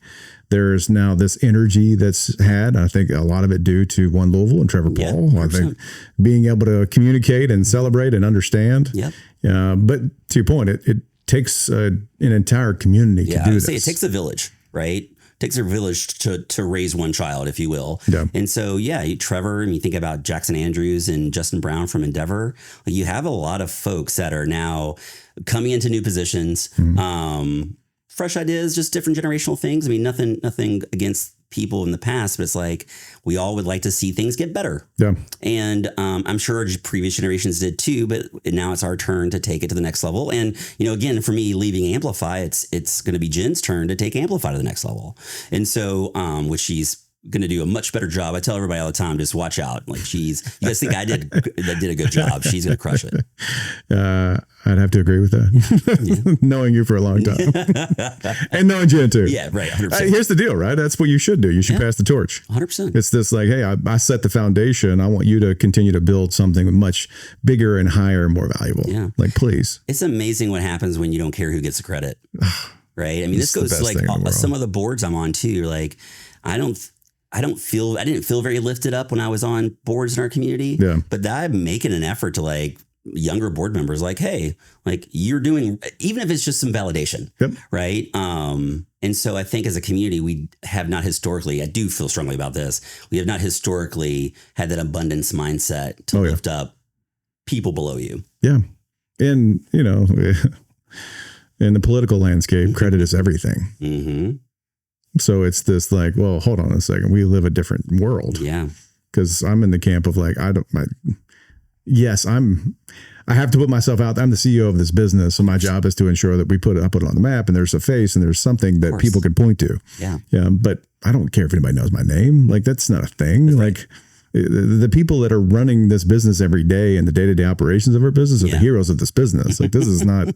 there's now this energy that's had. I think a lot of it due to One Louisville and Trevor Paul. 100%. I think being able to communicate and celebrate and understand. Yep. But to your point, it takes an entire community to do this. It takes a village, right? It takes a village to raise one child, if you will. Yeah. And so, Trevor, and you think about Jackson Andrews and Justin Brown from Endeavor, like you have a lot of folks that are now coming into new positions, fresh ideas, just different generational things. I mean, nothing against people in the past, but it's like we all would like to see things get better. Yeah. And I'm sure previous generations did too, but now it's our turn to take it to the next level. And, again, for me, leaving Amplify, it's going to be Jen's turn to take Amplify to the next level. And so, which she's going to do a much better job. I tell everybody all the time, just watch out. Like you guys think I did a good job. She's going to crush it. I'd have to agree with that. Knowing you for a long time and knowing Jen too. Yeah, right. 100%. Here's the deal, right? That's what you should do. You should pass the torch. 100%. It's this like, hey, I set the foundation. I want you to continue to build something much bigger and higher and more valuable. Yeah. Like, please. It's amazing what happens when you don't care who gets the credit. Right. I mean, this goes to like some of the boards I'm on too. Like, I didn't feel very lifted up when I was on boards in our community. Yeah. But I'm making an effort to like younger board members, like, hey, like you're doing, even if it's just some validation. Yep. Right. And so I think as a community, we have not historically, I do feel strongly about this. We have not historically had that abundance mindset to lift up people below you. Yeah. And, in the political landscape, credit is everything. Mm-hmm. So it's this like, well, hold on a second. We live a different world. Yeah. Because I'm in the camp of like, I have to put myself out. I'm the CEO of this business. So my job is to ensure that I put it on the map and there's a face and there's something that people can point to. Yeah. Yeah. But I don't care if anybody knows my name. Like, that's not a thing. That's like, the people that are running this business every day and the day-to-day operations of our business are the heroes of this business. Like, this is not,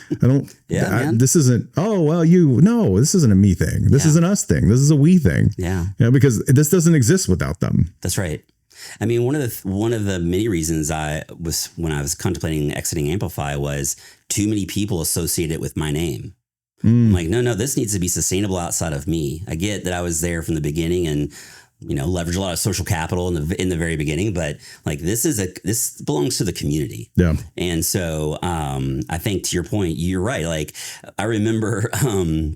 this isn't, this isn't a me thing. This is an us thing. This is a we thing. Yeah. Because this doesn't exist without them. That's right. I mean, one of the many reasons when I was contemplating exiting Amplify was too many people associate it with my name. I'm like, no, this needs to be sustainable outside of me. I get that I was there from the beginning and, leverage a lot of social capital in the very beginning, but like this belongs to the community. Yeah. And so I think to your point, you're right. Like I remember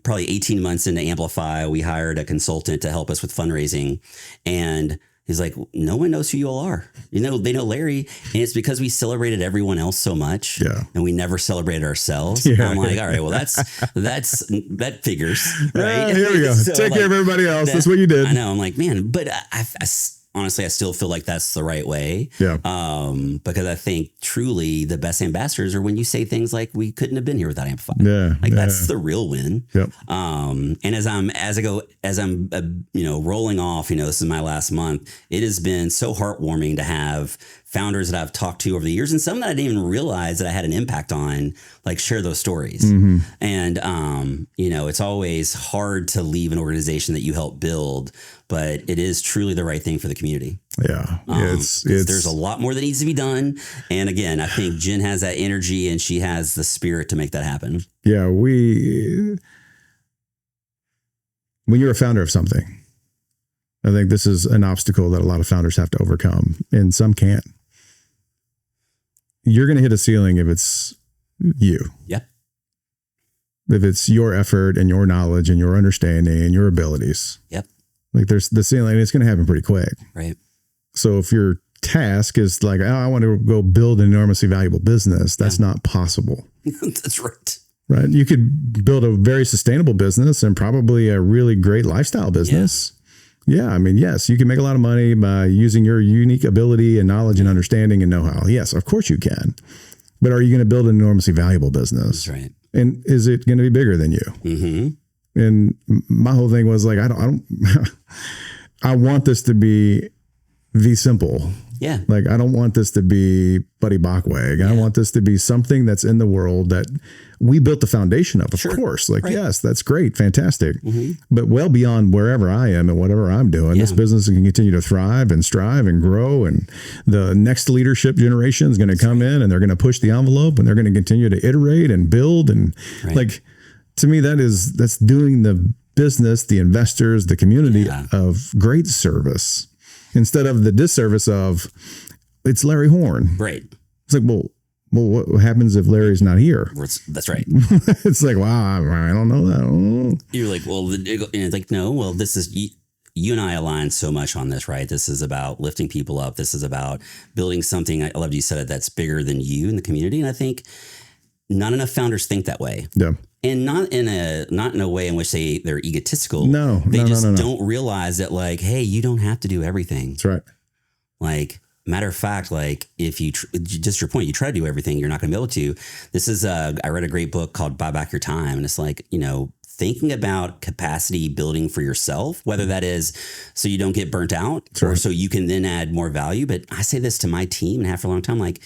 probably 18 months into Amplify, we hired a consultant to help us with fundraising, and he's like, no one knows who you all are. They know Larry, and it's because we celebrated everyone else so much, and we never celebrated ourselves. Yeah. I'm like, all right, well, that figures, right? Here we go. So, take care of everybody else. That's what you did. I know. I'm like, man, but honestly, I still feel like that's the right way. Yeah. Because I think truly the best ambassadors are when you say things like, we couldn't have been here without Amplify. Yeah. Like that's the real win. Yep. And as I'm rolling off, this is my last month, it has been so heartwarming to have founders that I've talked to over the years, and some that I didn't even realize that I had an impact on, like share those stories. Mm-hmm. And, it's always hard to leave an organization that you helped build, but it is truly the right thing for the community. Yeah. There's a lot more that needs to be done. And again, I think Jen has that energy and she has the spirit to make that happen. Yeah. When you're a founder of something, I think this is an obstacle that a lot of founders have to overcome, and some can't. You're going to hit a ceiling if it's you. Yeah. If it's your effort and your knowledge and your understanding and your abilities. Yep. Like there's the ceiling, it's going to happen pretty quick. Right. So if your task is like, I want to go build an enormously valuable business, that's not possible. That's right. Right. You could build a very sustainable business and probably a really great lifestyle business. Yeah. I mean, yes, you can make a lot of money by using your unique ability and knowledge and understanding and know-how. Yes, of course you can. But are you going to build an enormously valuable business? That's right. And is it going to be bigger than you? Mm-hmm. And my whole thing was like, I don't, I want this to be the simple. Yeah. Like, I don't want this to be Buddy Bockweg. I want this to be something that's in the world that we built the foundation of course. Like, yes, that's great. Fantastic. But well beyond wherever I am and whatever I'm doing, this business can continue to thrive and strive and grow. And the next leadership generation is going to come in and they're going to push the envelope and they're going to continue to iterate and build. And like, to me, that's doing the business, the investors, the community of great service instead of the disservice of it's Larry Horn. Right. It's like, well, what happens if Larry's not here? That's right. It's like, wow, I don't know that. You're like, well, it's like, no, well, this is, you and I align so much on this, right? This is about lifting people up. This is about building something. I loved you said it, that's bigger than you in the community. And I think not enough founders think that way. Yeah. And not in a way in which they're egotistical. No, they just don't realize that, like, hey, you don't have to do everything. That's right. Like, matter of fact, like, if you just your point, you try to do everything, you're not going to be able to. This is I read a great book called Buy Back Your Time, and it's like, thinking about capacity building for yourself, whether that is so you don't get burnt out or so you can then add more value. But I say this to my team and have for a long time, like,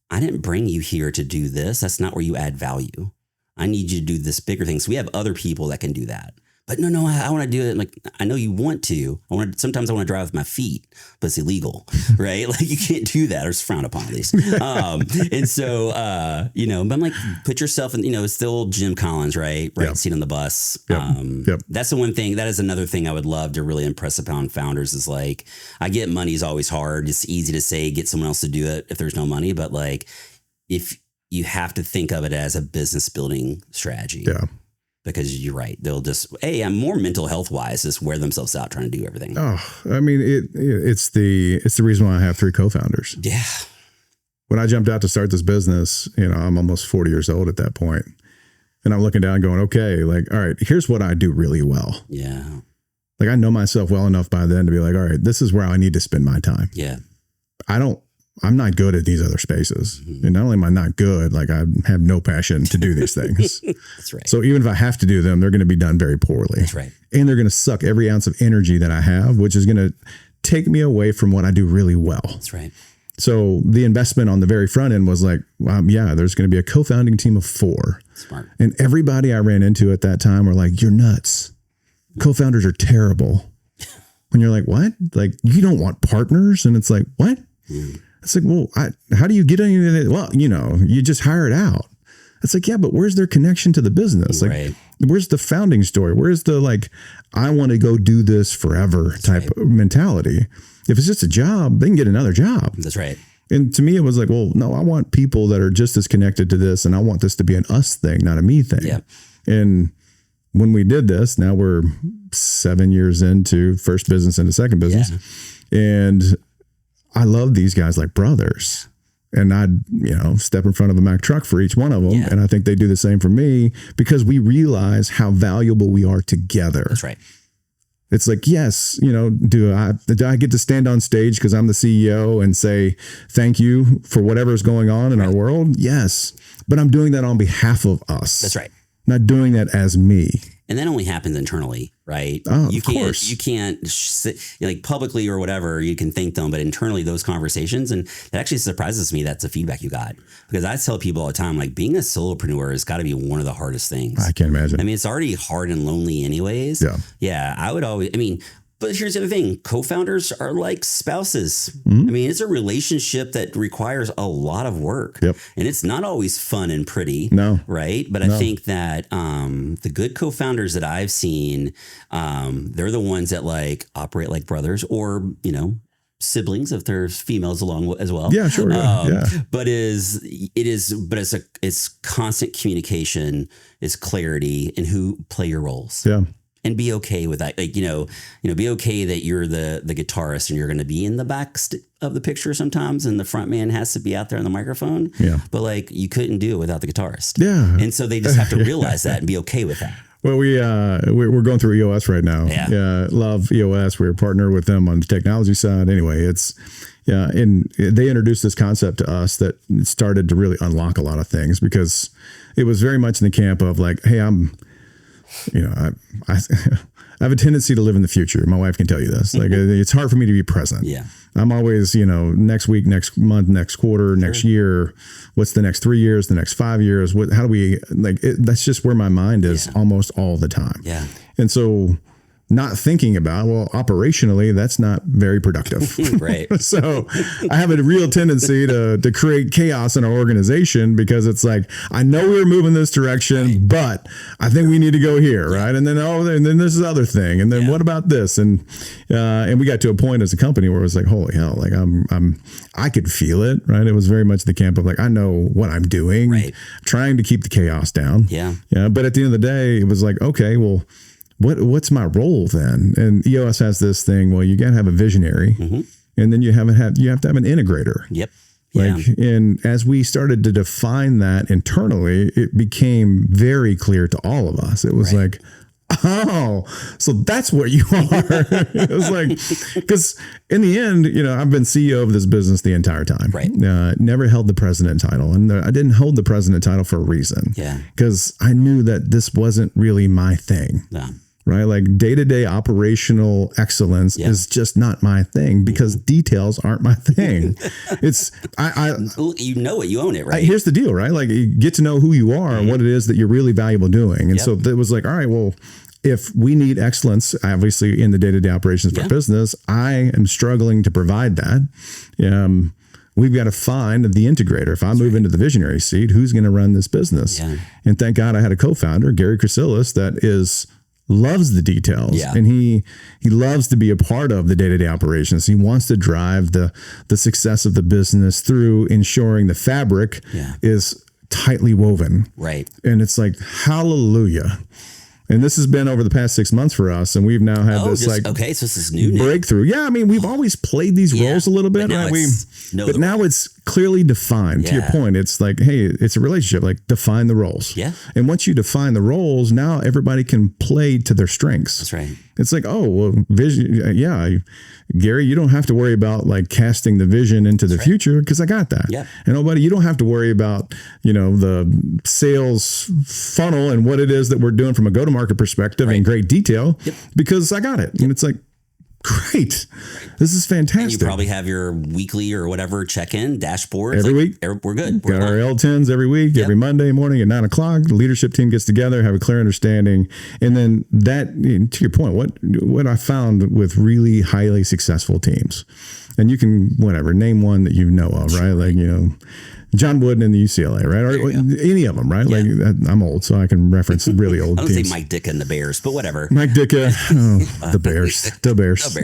I didn't bring you here to do this. That's not where you add value. I need you to do this bigger thing. So we have other people that can do that. But no, I want to do it. Like, I know you want to. Sometimes I want to drive with my feet, but it's illegal, right? Like, you can't do that, or it's frowned upon at least. And so, but I'm like, put yourself in, it's the old Jim Collins, right? Right. Seat on the bus. That's the one thing. That is another thing I would love to really impress upon founders is like, I get money's always hard. It's easy to say, get someone else to do it if there's no money. But like, if you have to think of it as a business building strategy. Yeah. Because you're right. They'll just, I'm more mental health wise, just wear themselves out trying to do everything. Oh, I mean, it's the reason why I have 3 co-founders. Yeah. When I jumped out to start this business, I'm almost 40 years old at that point. And I'm looking down going, okay, like, all right, here's what I do really well. Yeah. Like, I know myself well enough by then to be like, all right, this is where I need to spend my time. Yeah. I'm not good at these other spaces. And not only am I not good, like, I have no passion to do these things. That's right. So even if I have to do them, they're going to be done very poorly. That's right. And they're going to suck every ounce of energy that I have, which is going to take me away from what I do really well. That's right. So the investment on the very front end was like, there's going to be a co-founding team of 4. Smart. And everybody I ran into at that time were like, you're nuts. Co-founders are terrible. And you're like, what? Like, you don't want partners? And it's like, what? It's like, well, how do you get any of it? Well, you just hire it out. It's like, yeah, but where's their connection to the business? Like, where's the founding story? Where's the, like, I want to go do this forever type of mentality? If it's just a job, they can get another job. That's right. And to me, it was like, well, no, I want people that are just as connected to this. And I want this to be an us thing, not a me thing. Yeah. And when we did this, now we're 7 years into first business and the second business. Yeah. And I love these guys like brothers, and I'd, step in front of a Mack truck for each one of them. Yeah. And I think they do the same for me because we realize how valuable we are together. That's right. It's like, yes, do I get to stand on stage because I'm the CEO and say, thank you for whatever's going on in our world? Yes. But I'm doing that on behalf of us. That's right. Not doing that as me. And that only happens internally, right? Oh, of course. You can't like publicly or whatever, you can think them, but internally those conversations, and it actually surprises me that's the feedback you got. Because I tell people all the time, like, being a solopreneur has got to be one of the hardest things. I can't imagine. I mean, it's already hard and lonely anyways. Yeah. Yeah. But here's the other thing. Co-founders are like spouses. Mm-hmm. I mean, it's a relationship that requires a lot of work. Yep. And it's not always fun and pretty. No. Right. But I think that the good co-founders that I've seen, they're the ones that like operate like brothers or, siblings if there's females along as well. Yeah, sure. Yeah. But it's constant communication, it's clarity and who play your roles. Yeah. And be okay with that. Like, be okay that you're the guitarist and you're going to be in the back of the picture sometimes. And the front man has to be out there on the microphone. Yeah. But like, you couldn't do it without the guitarist. Yeah. And so they just have to realize that and be okay with that. Well, we're going through EOS right now. Yeah. Love EOS. We're a partner with them on the technology side. Anyway, and they introduced this concept to us that started to really unlock a lot of things, because it was very much in the camp of like, hey, I have a tendency to live in the future. My wife can tell you this. Like, it's hard for me to be present. Yeah. I'm always, next week, next month, next quarter, next year. What's the next 3 years, the next 5 years? How do we that's just where my mind is almost all the time. Yeah. And so not thinking about, well, operationally, that's not very productive. Right. So I have a real tendency to create chaos in our organization, because it's like, I know we're moving this direction, but I think we need to go here. Right. And then, and then there's this other thing. And then what about this? And we got to a point as a company where it was like, holy hell, like I could feel it. Right. It was very much the camp of like, I know what I'm doing, trying to keep the chaos down. Yeah. Yeah. But at the end of the day, it was like, okay, well, what's my role then? And EOS has this thing. Well, you got to have a visionary, and then you have to have an integrator. Yep. And as we started to define that internally, it became very clear to all of us. It was like, oh, so that's what you are. It was like, because in the end, I've been CEO of this business the entire time. Right. Never held the president title. And I didn't hold the president title for a reason. Yeah. Because I knew that this wasn't really my thing. No. Right. Like day-to-day operational excellence is just not my thing, because details aren't my thing. It's you know it, you own it, right? Here's the deal, right? Like, you get to know who you are and what it is that you're really valuable doing. And so it was like, all right, well, if we need excellence, obviously in the day-to-day operations for business, I am struggling to provide that. We've got to find the integrator. If I move into the visionary seat, who's going to run this business? Yeah. And thank God I had a co-founder, Gary Chrysilis, that loves the details, and he loves to be a part of the day-to-day operations. He wants to drive the success of the business through ensuring the fabric is tightly woven. Right. And it's like, hallelujah. And this has been over the past 6 months for us. And we've now had so this is new breakthrough. Yeah. I mean, we've always played these roles a little bit. But now it's clearly defined. To your point, it's like, hey, it's a relationship, like define the roles. Yeah. And once you define the roles, now everybody can play to their strengths. That's right. It's like, oh, well, vision. Yeah. Gary, you don't have to worry about like casting the vision into the future, because I got that. Yeah. And nobody, you don't have to worry about, the sales funnel and what it is that we're doing from a go-to-market perspective in great detail, because I got it. And it's like, great. This is fantastic. And you probably have your weekly or whatever check-in dashboard every week. We're good. Got our L10s every week, every Monday morning at 9:00. The leadership team gets together, have a clear understanding. And then that, to your point, what I found with really highly successful teams, and you can, name one that you know of, right? Like, John Wooden in the UCLA, right? Or any of them, right? Yeah. Like, I'm old, so I can reference really old teams. I don't say Mike Ditka and the Bears, but whatever. Mike Ditka, the Bears. The Bears.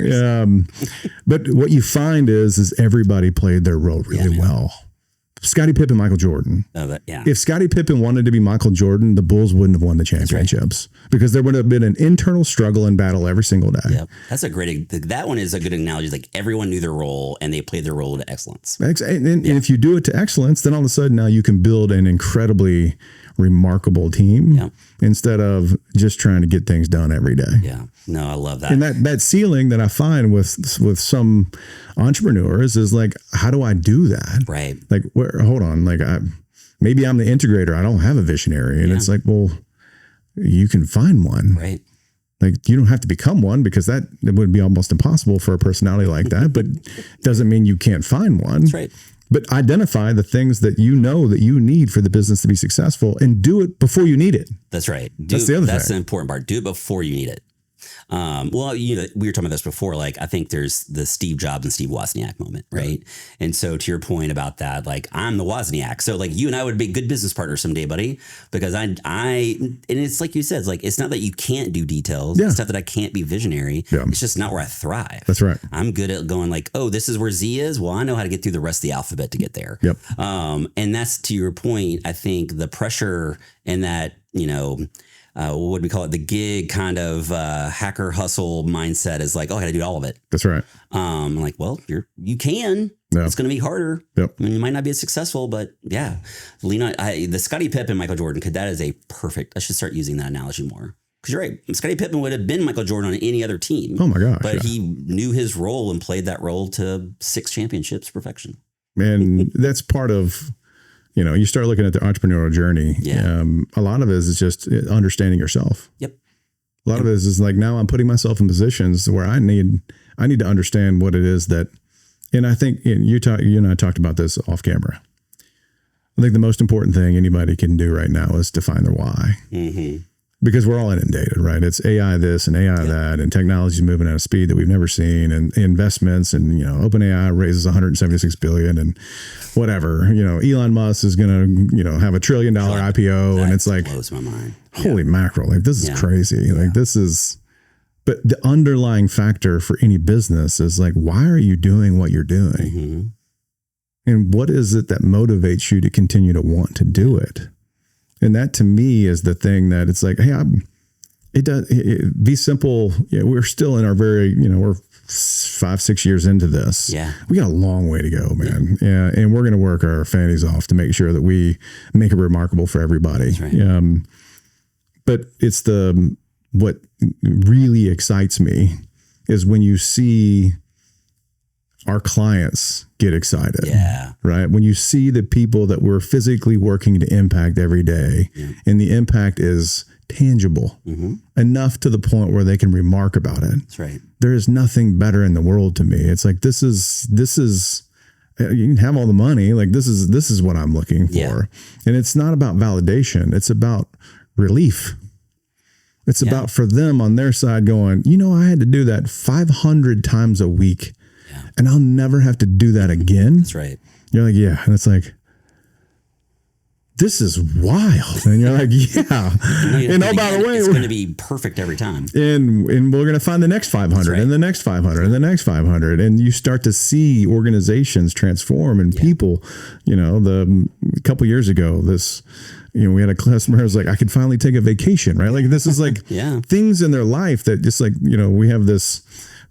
But what you find is everybody played their role really well. Scottie Pippen, Michael Jordan. If Scottie Pippen wanted to be Michael Jordan, the Bulls wouldn't have won the championships, because there would have been an internal struggle and battle every single day. Yep. That one is a good analogy. Like, everyone knew their role and they played their role to excellence. And if you do it to excellence, then all of a sudden now you can build an incredibly remarkable team instead of just trying to get things done every day. Yeah. No, I love that. And that ceiling that I find with some entrepreneurs is like, how do I do that? Right. Like, hold on. Like, maybe I'm the integrator. I don't have a visionary. And it's like, well, you can find one. Right. Like, you don't have to become one, because it would be almost impossible for a personality like that, but doesn't mean you can't find one. That's right. But identify the things that you know that you need for the business to be successful, and do it before you need it. That's right. That's the other thing. That's the important part. Do it before you need it. Well, we were talking about this before. Like, I think there's the Steve Jobs and Steve Wozniak moment, right? And so, to your point about that, like, I'm the Wozniak. So, like, you and I would be good business partners someday, buddy. Because and it's like you said, it's like, it's not that you can't do details. It's not that I can't be visionary. It's just not where I thrive. That's right. I'm good at going like, oh, this is where Z is. Well, I know how to get through the rest of the alphabet to get there. Yep. And that's, to your point, I think the pressure and that, what do we call it? The gig kind of hacker hustle mindset is like, oh, I got to do all of it. That's right. I'm like, well, you can. It's going to be harder. Yep. I mean, you might not be as successful, but lean on the Scottie Pippen and Michael Jordan. That is a perfect. I should start using that analogy more. Because you're right, Scottie Pippen would have been Michael Jordan on any other team. Oh my gosh. But he knew his role and played that role to 6 championships perfection. And that's part of, you start looking at the entrepreneurial journey. Yeah. A lot of it is just understanding yourself. Yep. A lot of it is like, now I'm putting myself in positions where I need to understand what it is that, and I think you and I talked about this off camera. I think the most important thing anybody can do right now is define their why. Mm-hmm. Because we're all inundated, right? It's AI this and AI that, and technology is moving at a speed that we've never seen, and investments, and OpenAI raises 176 billion, and whatever. Elon Musk is going to have $1 trillion IPO, and it's like, blows my mind. Holy mackerel! Like, this is crazy. Like, this is. But the underlying factor for any business is like, why are you doing what you're doing? Mm-hmm. And what is it that motivates you to continue to want to do it? And that to me is the thing that it's like, hey, be simple. Yeah, we're still in our very, we're 5-6 years into this. Yeah. We got a long way to go, man. Yeah. And we're going to work our fannies off to make sure that we make it remarkable for everybody. That's right. But it's what really excites me is when you see our clients get excited. Yeah. Right. When you see the people that we're physically working to impact every day, and the impact is tangible enough to the point where they can remark about it. That's right. There is nothing better in the world to me. It's like, this is, you can have all the money. Like, this is what I'm looking for. Yeah. And it's not about validation. It's about relief. It's about for them on their side going, I had to do that 500 times a week. And I'll never have to do that again. That's right. You're like, yeah. And it's like, this is wild. And you're like, yeah. And oh, by the way, it's going to be perfect every time. And we're going to find the next 500 and the next 500 and the next 500. And you start to see organizations transform and people, a couple years ago, we had a customer who was like, I could finally take a vacation, right? Like, this is like things in their life that just like, we have this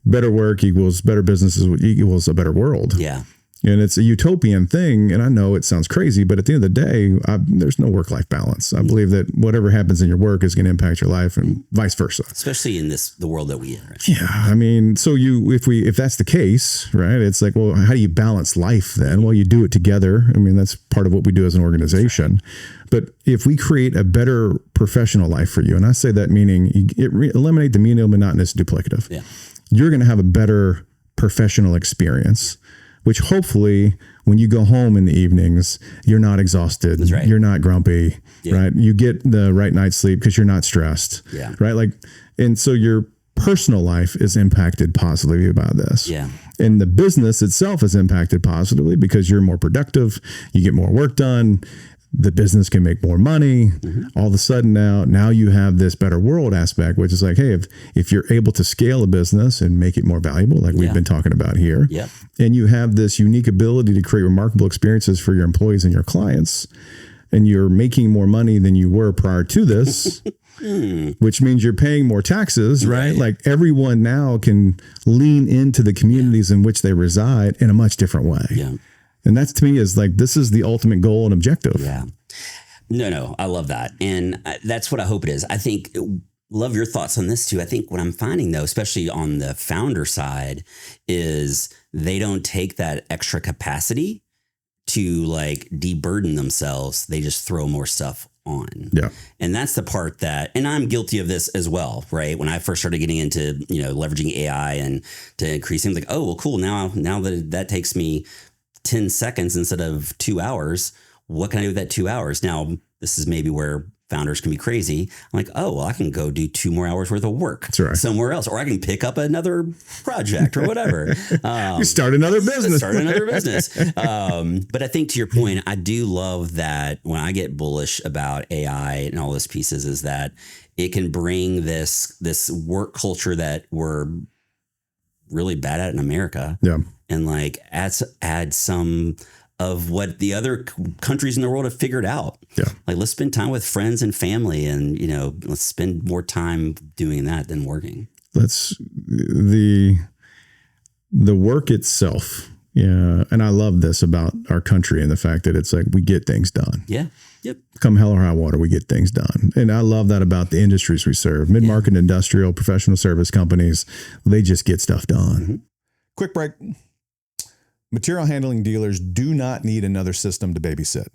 better work equals better businesses equals a better world. Yeah. And it's a utopian thing. And I know it sounds crazy, but at the end of the day, there's no work-life balance. I believe that whatever happens in your work is going to impact your life and vice versa. Especially in the world that we are in. Yeah. I mean, so if that's the case, right, it's like, well, how do you balance life then? Well, you do it together. I mean, that's part of what we do as an organization. But if we create a better professional life for you, and I say that meaning eliminate the menial, monotonous, duplicative. Yeah. You're going to have a better professional experience, which hopefully when you go home in the evenings, you're not exhausted. That's right. You're not grumpy, right? You get the right night's sleep because you're not stressed, right? Like, and so your personal life is impacted positively by this. Yeah. And the business itself is impacted positively because you're more productive, you get more work done. The business can make more money. All of a sudden now you have this better world aspect, which is like, hey, if you're able to scale a business and make it more valuable, like we've been talking about here, and you have this unique ability to create remarkable experiences for your employees and your clients, and you're making more money than you were prior to this, which means you're paying more taxes, right? Like, everyone now can lean into the communities in which they reside in a much different way. Yeah. And that's, to me, is like, this is the ultimate goal and objective. Yeah. No, I love that. And that's what I hope it is. I think, love your thoughts on this too. I think what I'm finding though, especially on the founder side, is they don't take that extra capacity to like deburden themselves. They just throw more stuff on. Yeah. And that's the part that, and I'm guilty of this as well, right? When I first started getting into, leveraging AI and to increase things, like, oh, well, cool. Now that takes me 10 seconds instead of 2 hours. What can I do with that 2 hours? Now, this is maybe where founders can be crazy. I'm like, oh, well, I can go do 2 more hours worth of work somewhere else, or I can pick up another project or whatever. Start another business. But I think, to your point, I do love that when I get bullish about AI and all those pieces, is that it can bring this work culture that we're really bad at in America. Yeah. And like add some of what the other countries in the world have figured out. Yeah. Like, let's spend time with friends and family, and, let's spend more time doing that than working. That's the work itself. Yeah. And I love this about our country and the fact that it's like, we get things done. Yeah. Yep. Come hell or high water, we get things done. And I love that about the industries we serve. Mid-market, industrial, professional service companies, they just get stuff done. Mm-hmm. Quick break. Material handling dealers do not need another system to babysit.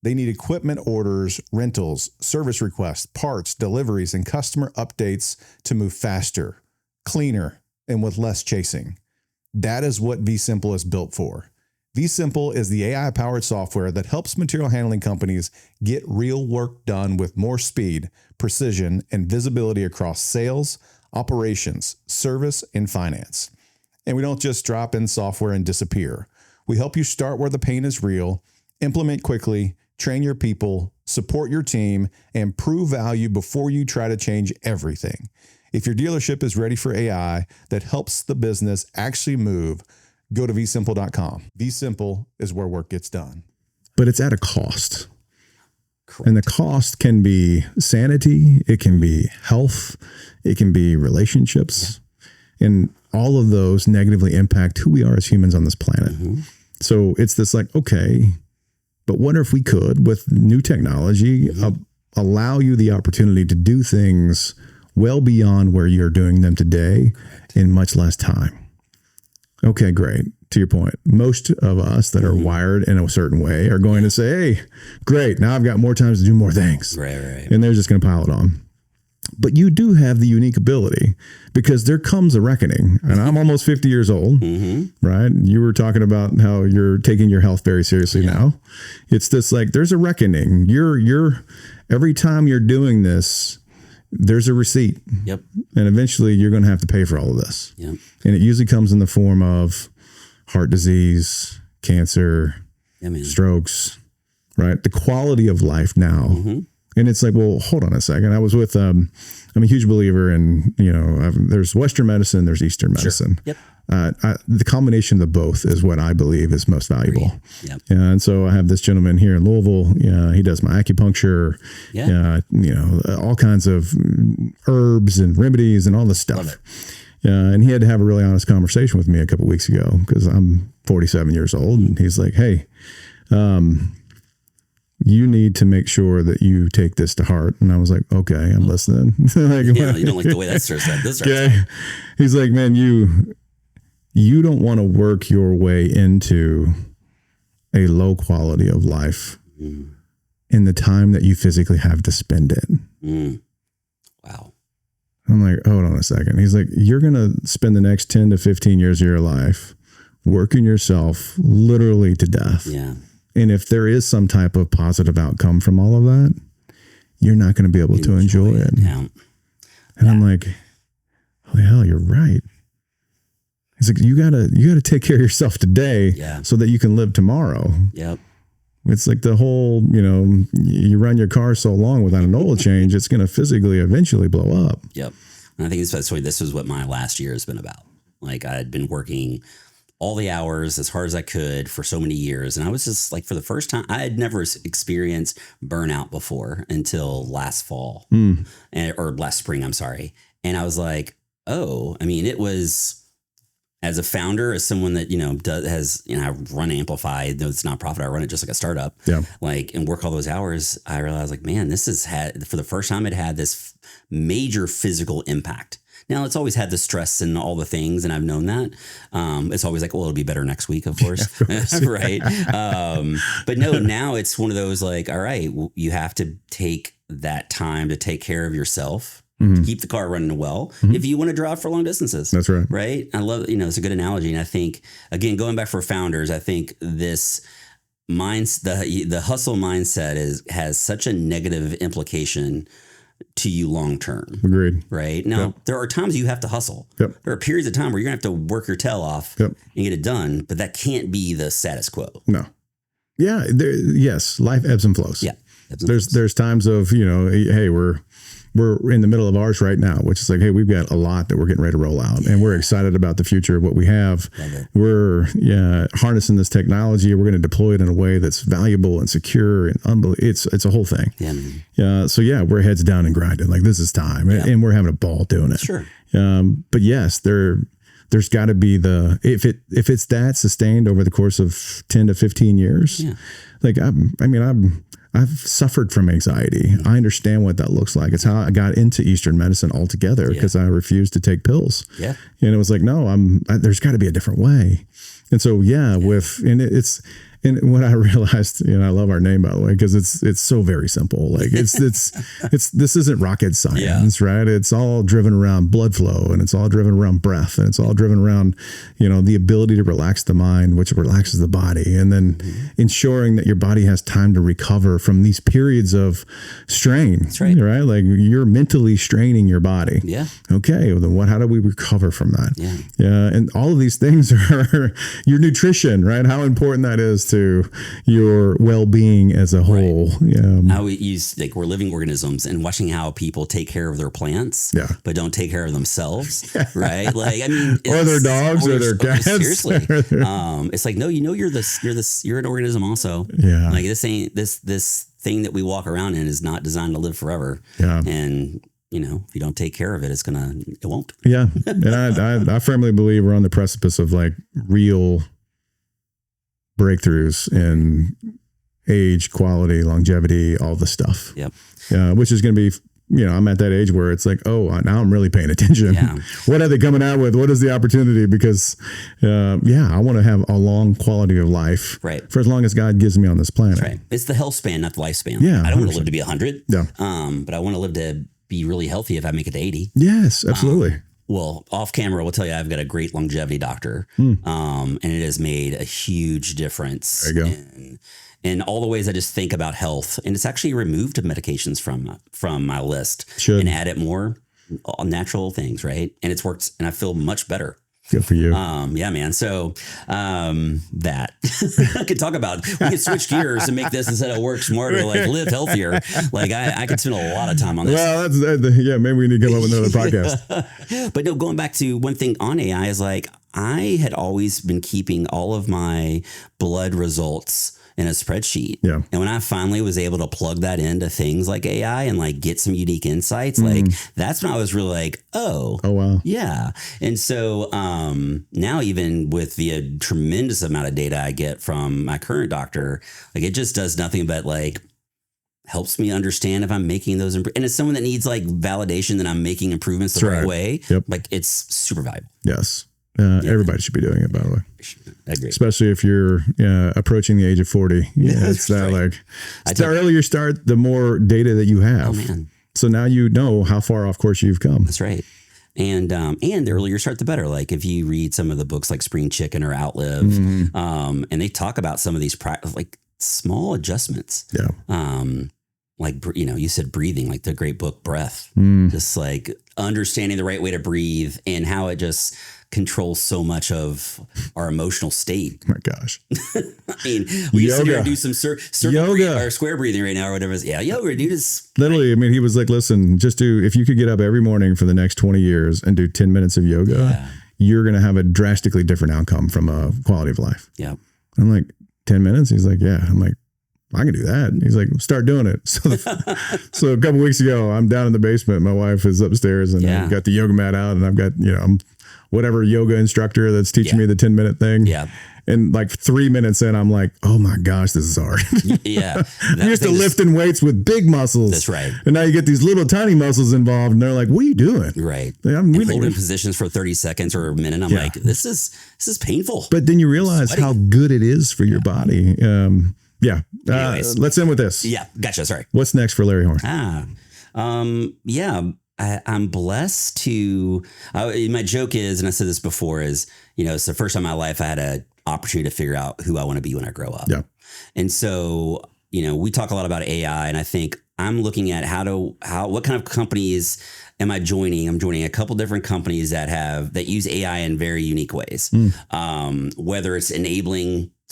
They need equipment orders, rentals, service requests, parts, deliveries, and customer updates to move faster, cleaner, and with less chasing. That is what vSimple is built for. vSimple is the AI-powered software that helps material handling companies get real work done with more speed, precision, and visibility across sales, operations, service, and finance. And we don't just drop in software and disappear. We help you start where the pain is real, implement quickly, train your people, support your team, and prove value before you try to change everything. If your dealership is ready for AI that helps the business actually move, go to vsimple.com. vSimple is where work gets done. But it's at a cost. Correct. And the cost can be sanity, it can be health, it can be relationships. And all of those negatively impact who we are as humans on this planet. Mm-hmm. So it's this like, okay, but what if we could, with new technology, allow you the opportunity to do things well beyond where you're doing them today in much less time? Okay, great. To your point, most of us that are wired in a certain way are going to say, hey, great, now I've got more time to do more things. Right. And they're just going to pile it on. But you do have the unique ability, because there comes a reckoning. And I'm almost 50 years old, right? You were talking about how you're taking your health very seriously now. It's this like, there's a reckoning. You're every time you're doing this, there's a receipt. Yep. And eventually you're going to have to pay for all of this. Yep. And it usually comes in the form of heart disease, cancer, strokes, right? The quality of life now. And it's like, well, hold on a second. I was with, I'm a huge believer in, there's Western medicine, there's Eastern medicine. Yep. The combination of both is what I believe is most valuable. Yep. And so I have this gentleman here in Louisville. He does my acupuncture, all kinds of herbs and remedies and all this stuff. And he had to have a really honest conversation with me a couple of weeks ago, because I'm 47 years old. And he's like, hey, you need to make sure that you take this to heart. And I was like, okay, I'm listening. Like, you don't like the way that starts. Okay. He's like, man, you don't want to work your way into a low quality of life in the time that you physically have to spend it. Wow. I'm like, hold on a second. He's like, you're going to spend the next 10 to 15 years of your life working yourself literally to death. Yeah. And if there is some type of positive outcome from all of that, you're not going to be able to enjoy it. Yeah. And I'm like, oh, hell, you're right. He's like, you gotta take care of yourself today so that you can live tomorrow. Yep. It's like the whole, you run your car so long without an oil change, it's going to physically eventually blow up. Yep. And I think this was what my last year has been about. Like, I had been working all the hours as hard as I could for so many years. And I was just like, for the first time, I had never experienced burnout before until last fall or last spring. I'm sorry. And I was like, oh, I mean, it was, as a founder, as someone that, I run Amplify, though it's not profit, I run it just like a startup, and work all those hours. I realized like, man, this has had, for the first time, it had this major physical impact. Now, it's always had the stress and all the things, and I've known that. It's always like, well, it'll be better next week, of course. Right. But no, now it's one of those like, all right, you have to take that time to take care of yourself, to keep the car running well, if you want to drive for long distances. That's right. Right. I love, it's a good analogy. And I think, again, going back for founders, I think this the hustle mindset has such a negative implication to you long term. Agreed. Right. Now, there are times you have to hustle. There are periods of time where you're going to have to work your tail off and get it done, but that can't be the status quo. No. Yeah. Yes. Life ebbs and flows. Yeah. There's times of, hey, we're in the middle of ours right now, which is like, hey, we've got a lot that we're getting ready to roll out, and we're excited about the future of what we have. We're harnessing this technology. We're going to deploy it in a way that's valuable and secure and unbelievable. It's a whole thing. So we're heads down and grinding. Like, this is time, and we're having a ball doing it. Sure. But yes, there's got to be if it's that sustained over the course of 10 to 15 years, like I'm I've suffered from anxiety. I understand what that looks like. It's how I got into Eastern medicine altogether because I refused to take pills. Yeah. And it was like, no, there's got to be a different way. And so, and what I realized, I love our name, by the way, because it's so very simple. Like this isn't rocket science, right? It's all driven around blood flow, and it's all driven around breath, and it's all driven around, the ability to relax the mind, which relaxes the body, and then ensuring that your body has time to recover from these periods of strain. That's right. Right? Like you're mentally straining your body. Yeah. Okay. Well, then how do we recover from that? Yeah. Yeah. And all of these things are your nutrition, right? How important that is to your well-being as a whole. Right. How we use, we're living organisms, and watching how people take care of their plants, but don't take care of themselves. Right. Like, I mean, or their dogs or their cats. Seriously. It's like, no, you're an organism also. Yeah. Like this thing that we walk around in is not designed to live forever. Yeah. And if you don't take care of it, it won't. Yeah. And I firmly believe we're on the precipice of real breakthroughs in age, quality, longevity, all the stuff. Yep. Which is going to be, I'm at that age where it's like, oh, now I'm really paying attention. Yeah. What are they coming out with? What is the opportunity? Because, I want to have a long quality of life for as long as God gives me on this planet. That's right. It's the health span, not the lifespan. Yeah. I don't want to live to be 100. Yeah. But I want to live to be really healthy if I make it to 80. Yes, absolutely. Well, off camera, we'll tell you I've got a great longevity doctor, and it has made a huge difference. There you go. In all the ways I just think about health, and it's actually removed medications from my list Should. and added more natural things, right? And it's worked, and I feel much better. Good for you. Yeah, man. So that I could talk about, we could switch gears and make this instead of work smarter, live healthier. I could spend a lot of time on this. Well, maybe we need to come up with another podcast. But no, going back to one thing on AI is I had always been keeping all of my blood results in a spreadsheet. Yeah. And when I finally was able to plug that into things like AI and get some unique insights, that's when I was really oh wow. Yeah. And so now, even with the tremendous amount of data I get from my current doctor, it just does nothing but helps me understand if I'm making those and it's someone that needs validation that I'm making improvements the right way. Yep. It's super valuable. Yes. Everybody should be doing it, by the way. I agree. Especially if you're approaching the age of 40. Yeah, it's that the earlier you start, the more data that you have. Oh, man. So now you know how far off course you've come. That's right. And the earlier you start, the better. If you read some of the books like Spring Chicken or Outlive, and they talk about some of these small adjustments. Yeah. You said breathing, the great book Breath, just understanding the right way to breathe and how it just controls so much of our emotional state. Oh my gosh. I mean, we used to here and do some yoga or square breathing right now or whatever. Yeah, yoga, dude, is literally. I mean, he was like, "Listen, if you could get up every morning for the next 20 years and do 10 minutes of yoga, you're going to have a drastically different outcome from a quality of life." Yeah. I'm like, 10 minutes? He's like, "Yeah." I'm like, I can do that. And he's like, start doing it. So a couple weeks ago, I'm down in the basement. My wife is upstairs, and I've got the yoga mat out, and I've got, I'm whatever yoga instructor that's teaching me the 10-minute thing. Yeah. And 3 minutes in, I'm like, oh my gosh, this is hard. Yeah. You used to lifting weights with big muscles. That's right. And now you get these little tiny muscles involved, and they're like, what are you doing? Right. I'm really holding positions for 30 seconds or a minute. I'm like, this is painful. But then you realize how good it is for your body. Yeah. Let's end with this. Yeah. Gotcha. Sorry. What's next for Larry Horn? I'm blessed to, my joke is, and I said this before, is, it's the first time in my life I had an opportunity to figure out who I want to be when I grow up. Yeah. And so, we talk a lot about AI, and I think I'm looking at what kind of companies am I joining? I'm joining a couple different companies that use AI in very unique ways. Whether it's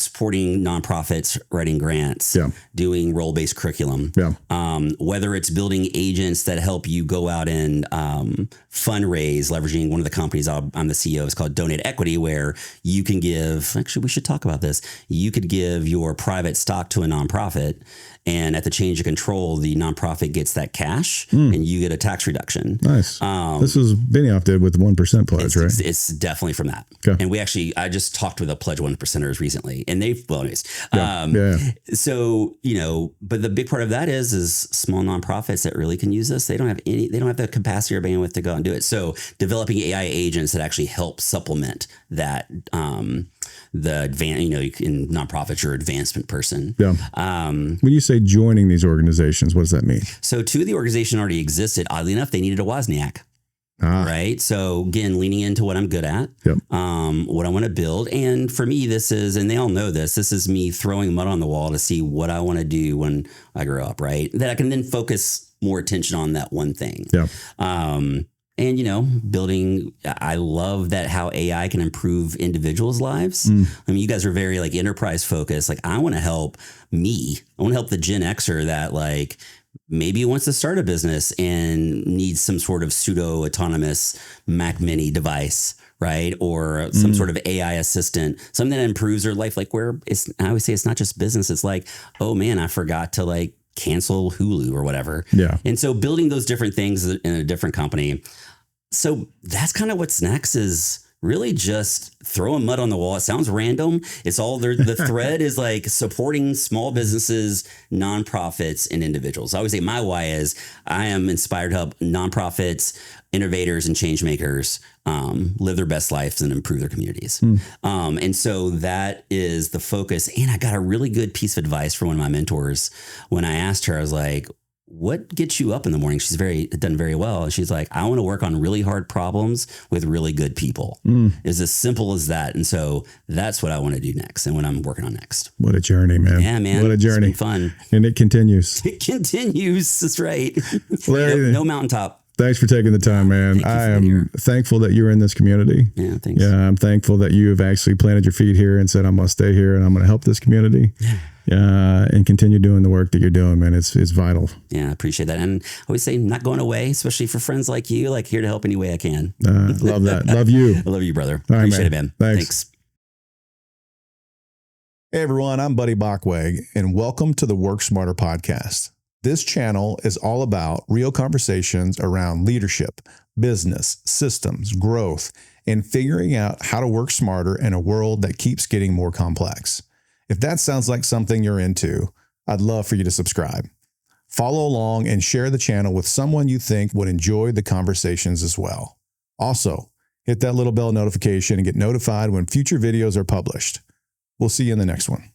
supporting nonprofits, writing grants, doing role-based curriculum, whether it's building agents that help you go out and fundraise, leveraging one of the companies I'm the CEO of, is called Donate Equity, where you can give, actually we should talk about this, you could give your private stock to a nonprofit, And at the change of control, the nonprofit gets that cash and you get a tax reduction. Nice. This was Benioff did with 1% pledge, right? It's definitely from that. Okay. And I just talked with a Pledge 1%ers recently, and anyways. So, but the big part of that is small nonprofits that really can use this. They don't have the capacity or bandwidth to go and do it. So developing AI agents that actually help supplement that, in nonprofits, your advancement person. Yeah. When you say joining these organizations, what does that mean? So two of the organization already existed. Oddly enough, they needed a Wozniak. Right. So again, leaning into what I'm good at, what I want to build. And for me, and they all know this is me throwing mud on the wall to see what I want to do when I grow up. Right. That I can then focus more attention on that one thing. Yeah. And, building, I love that how AI can improve individuals' lives. I mean, you guys are very enterprise focused. I want to help the Gen Xer that maybe wants to start a business and needs some sort of pseudo autonomous Mac Mini device, right? Or some sort of AI assistant, something that improves their life. I always say it's not just business. It's oh man, I forgot to cancel Hulu or whatever. Yeah. And so building those different things in a different company. So that's kind of what's next is really just throwing mud on the wall. It sounds random. It's all there. The thread is supporting small businesses, nonprofits, and individuals. I always say my why is I am inspired to help nonprofits, innovators, and change makers live their best lives and improve their communities. And so that is the focus. And I got a really good piece of advice from one of my mentors. When I asked her, I was like, what gets you up in the morning? She's done very well. And she's like, I want to work on really hard problems with really good people. It's as simple as that. And so that's what I want to do next and what I'm working on next. What a journey, man. Yeah, man. What a journey. It's been fun. And it continues. It continues. That's right. Larry, no mountaintop. Thanks for taking the time, man. I am thankful that you're in this community. Yeah, thanks. Yeah, I'm thankful that you have actually planted your feet here and said, I'm going to stay here and I'm going to help this community. And continue doing the work that you're doing, man. It's vital. Yeah, I appreciate that. And I always say not going away, especially for friends like you, here to help any way I can. Love that. Love you. I love you, brother. All right, appreciate it, man. Thanks. Hey, everyone. I'm Buddy Bockweg, and welcome to the Work Smarter podcast. This channel is all about real conversations around leadership, business, systems, growth, and figuring out how to work smarter in a world that keeps getting more complex. If that sounds like something you're into, I'd love for you to subscribe. Follow along and share the channel with someone you think would enjoy the conversations as well. Also, hit that little bell notification and get notified when future videos are published. We'll see you in the next one.